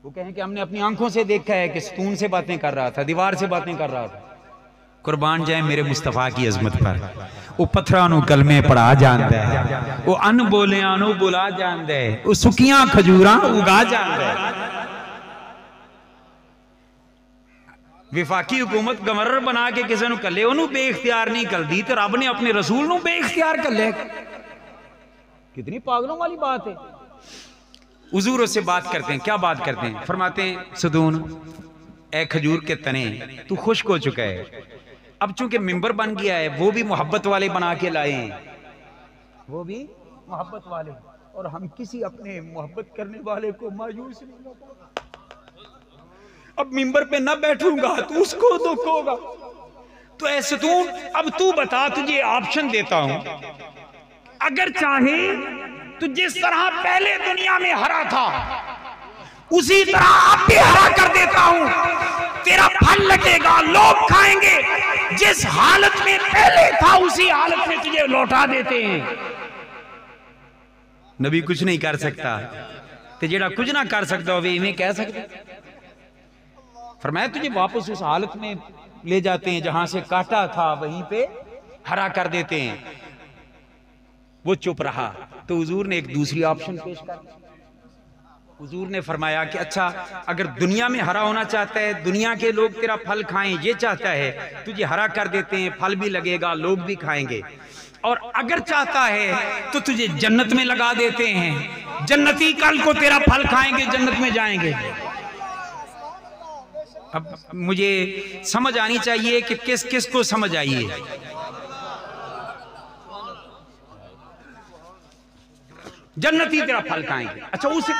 वो कहें कि हमने अपनी आंखों से देखा है कि स्तून से बातें कर रहा था, दीवार से बातें कर रहा था। कुर्बान जाए मेरे मुस्तफा की अजमत पर। वो पत्थरां नूं कलमे पढ़ा जांदा है, वो अन बोलियां नूं बुला जांदा है, वो सुकियां खजूरां उगा जांदा है। विफाकी हुकूमत गवर्नर बना के किसी नूं कले ओनू बेइख्तियार नहीं करदी, तो रब ने अपने रसूल नूं बेइख्तियार कर लिया। कितनी पागलों वाली बात है। हुजूर उससे बात करते हैं, क्या बात करते हैं? फरमाते हैं सदून ए खजूर के तने, तू खुश्क हो चुका है, अब चूंकि मिंबर बन गया है, वो भी मोहब्बत वाले बना के लाए हैं, वो भी मोहब्बत वाले, और हम किसी अपने मोहब्बत करने वाले को मायूस नहीं होता। अब मिंबर पे ना बैठूंगा तो उसको दुख होगा। तो ऐसे तू, अब तू बता, तुझे ऑप्शन देता हूं, अगर चाहे तो जिस तरह पहले दुनिया में हरा था उसी तरह अब भी हरा कर देता हूं, तेरा फल लगेगा, लोग खाएंगे, जिस हालत में पहले था उसी हालत में तुझे लौटा देते हैं। नबी कुछ नहीं कर सकता, तो जेड़ा कुछ ना कर सकता वे इन्हें कह सकते। फरमाया तुझे वापस उस हालत में ले जाते हैं जहां से काटा था, वहीं पे हरा कर देते हैं। वो चुप रहा, तो हुजूर ने एक दूसरी ऑप्शन पेश कर। हुजूर ने फरमाया कि अच्छा, अगर दुनिया में हरा होना चाहता है, दुनिया के लोग तेरा फल खाएं, ये चाहता है, तुझे हरा कर देते हैं, फल भी लगेगा, लोग भी खाएंगे। और अगर चाहता है तो तुझे जन्नत में लगा देते हैं, जन्नती कल को तेरा फल खाएंगे, जन्नत में जाएंगे। अब मुझे समझ आनी चाहिए कि किस किस को समझ आई है। जन्नती तेरा फल खाएंगे। अच्छा, उसे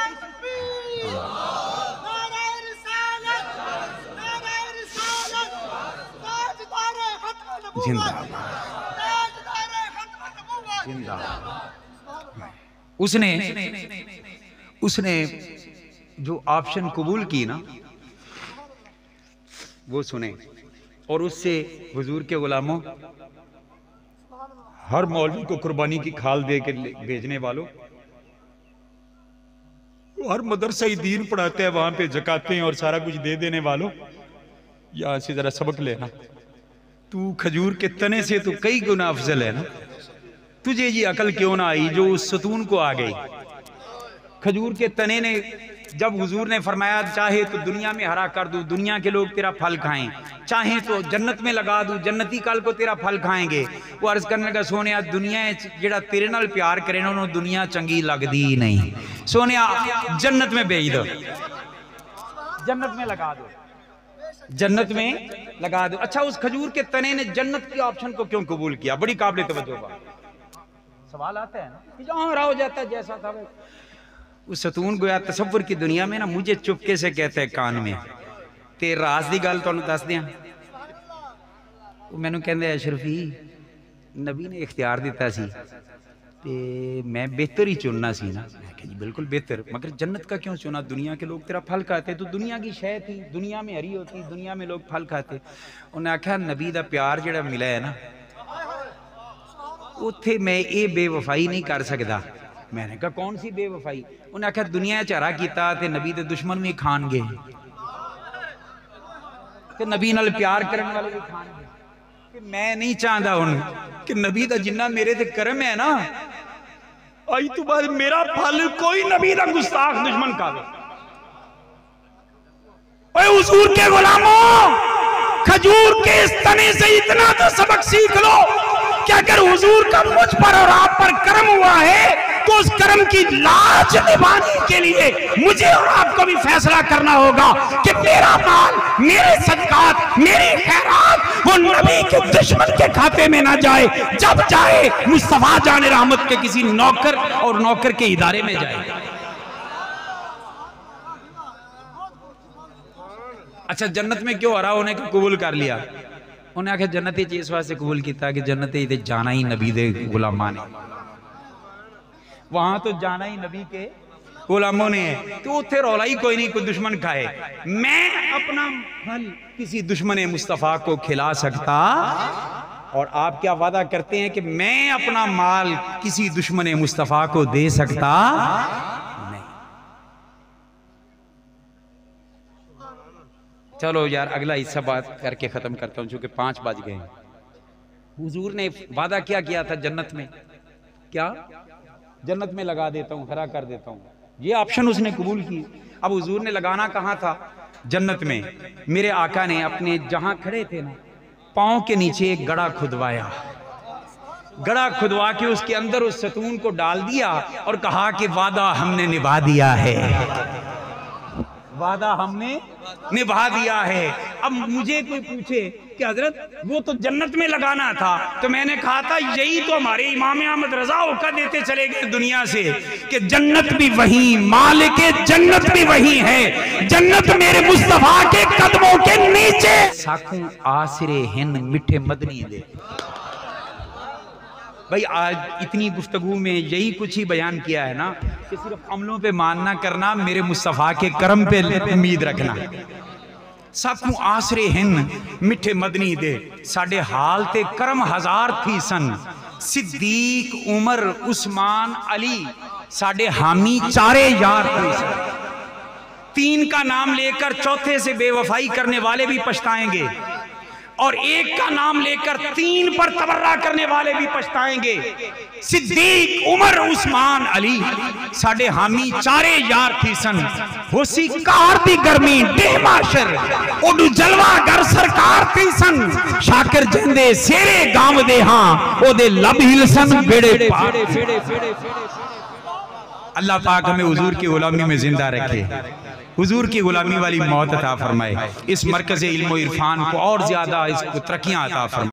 उसने जो ऑप्शन कबूल की ना, वो सुने, और उससे हुजूर के गुलामों, हर मौलवी को कुर्बानी की खाल दे के भेजने वालों, हर मदरसा ही दीन पढ़ाते हैं, वहां पे ज़कातें और सारा कुछ दे देने वालों, यहां से जरा सबक लेना। तू खजूर के तने से तो कई गुना अफजल है ना, तुझे ये अकल क्यों ना आई जो उस सतून को आ गई। खजूर के तने ने, जब हुजूर ने फरमाया चाहे तो दुनिया में हरा कर दूं, दुनिया के लोग तेरा फल खाएं, चाहे तो जन्नत में लगा दूं, जन्नती कल को तेरा फल खाएंगे। वो अर्ज करने लगा, सोनिया दुनिया जेड़ा तेरे नाल प्यार करे ना, उन्होंने दुनिया चंगी लगदी नहीं, सोनिया जन्नत में भेज दो, जन्नत में लगा दो, जन्नत में लगा दो। अच्छा, उस खजूर के तने ने जन्नत के ऑप्शन को क्यों कबूल किया? बड़ी काबिल तवज्जो बात। सवाल आता है ना, जहां हरा हो जाता है जैसा था। उस सतून गोया तसव्वुर की दुनिया में ना, मुझे चुपके से कहते हैं कान में, ते राज दी गल तुहानू दस दियां। वो मैनू कहंदे अशरफी, नबी ने इख्तियार दिता सी ते मैं बेहतर ही चुनना सी ना। मैं कहा जी बिल्कुल बेहतर, मगर जन्नत का क्यों चुना? दुनिया के लोग तेरा फल खाते, तो दुनिया की शय थी, दुनिया में हरी होती, दुनिया में लोग फल खाते। उन्हें आख्या नबी दा प्यार जेड़ा मिला है ना, उत्थे मैं ये बेवफाई नहीं कर सकता। मैंने कहा कौन सी बेवफाई? उन्हें आख्या दुनिया चरा किया ते नबी दे दुश्मन भी खाणगे ते नबी नाल प्यार करने वाले भी खाणगे। कि मैं नहीं चाहता हुण कि नबी दा जिन्ना मेरे ते करम है ना, आज तो बाद मेरा फल कोई नबी दा गुस्ताख दुश्मन खावे। ओए हुजूर के गुलामों, खजूर के इस तने से इतना तो सबक सीख लो कि अगर हुजूर का मुझ पर और आप पर करम हुआ है तो उस करम की लाज निभाने के लिए मुझे और आपको भी फैसला करना होगा कि मेरा माल, मेरे सदकात, मेरी खैरात वो नबी के दुश्मन के खाते में ना जाए। जब जाए मुस्तफा जाने रहमत के किसी नौकर और नौकर के इदारे में जाए। अच्छा, जन्नत में क्यों हरा? उन्हें कबूल कर लिया। उन्हें आखिर जन्नत इस वास्ते कबूल किया कि जन्नत जाना ही नबी दे गुलामां ने, वहां तो जाना ही नबी के गुलामों ने है। तो उत्थे रौला ही कोई नहीं, कोई दुश्मन खाए। मैं अपना फल किसी दुश्मन मुस्तफा को खिला सकता, और आप क्या वादा करते हैं कि मैं अपना माल किसी दुश्मन मुस्तफा को दे सकता नहीं। चलो यार, अगला हिस्सा बात करके खत्म करता हूं, चूंकि 5 बज गए। हुजूर ने वादा क्या किया था जन्नत में? क्या? जन्नत में लगा देता हूं, हरा कर देता हूं। ये ऑप्शन उसने कबूल की। अब हुजूर ने लगाना कहां था? जन्नत में। मेरे आका ने अपने जहां खड़े थे ना, पांव के नीचे एक गड़ा खुदवाया। गड़ा खुदवा के उसके अंदर उस सतून को डाल दिया और कहा कि वादा हमने निभा दिया है, वादा हमने निभा दिया है। अब मुझे कोई पूछे कि हजरत वो तो जन्नत में लगाना था, तो मैंने कहा था यही तो हमारे इमाम अहमद रजा होकर देते चले गए दुनिया से कि जन्नत भी वही, मालिक जन्नत भी वही है, जन्नत मेरे मुस्तफा के कदमों के नीचे। साकू आसरे हिंद मिठे मदनी दे। भाई आज इतनी गुफ्तगू में यही कुछ ही बयान किया है ना कि सिर्फ अमलों पे मानना करना, मेरे मुस्तफा के करम पे उम्मीद रखना। सबको आसरे हिंद मिठे मदनी दे, साडे हाल ते करम हजार थी सन। सिद्दीक, उमर, उस्मान, अली साडे हामी चारे यार थे सन। 3 का नाम लेकर चौथे से बेवफाई करने वाले भी पछताएंगे, और 1 का नाम लेकर 3 पर तबर्रा करने वाले भी पछताएंगे। सिद्दीक, उमर, उस्मान, अली साडे हामी चारे यार थी सन। होसी कार दी गर्मी डे माशर ओडू जलवा घर सरकार थी सन। शाकिर जंदे सेरे गांव दे हां ओदे लब हिल सन बेड़े पाड़े फेड़े फेड़े। अल्लाह पाक हमें हुजूर की गुलामी में जिंदा रखे, हुजूर की गुलामी वाली मौत अता फरमाए। इस मरकज़ इल्म व इरफान को और ज्यादा इसको तरक्कियां अता फरमाए।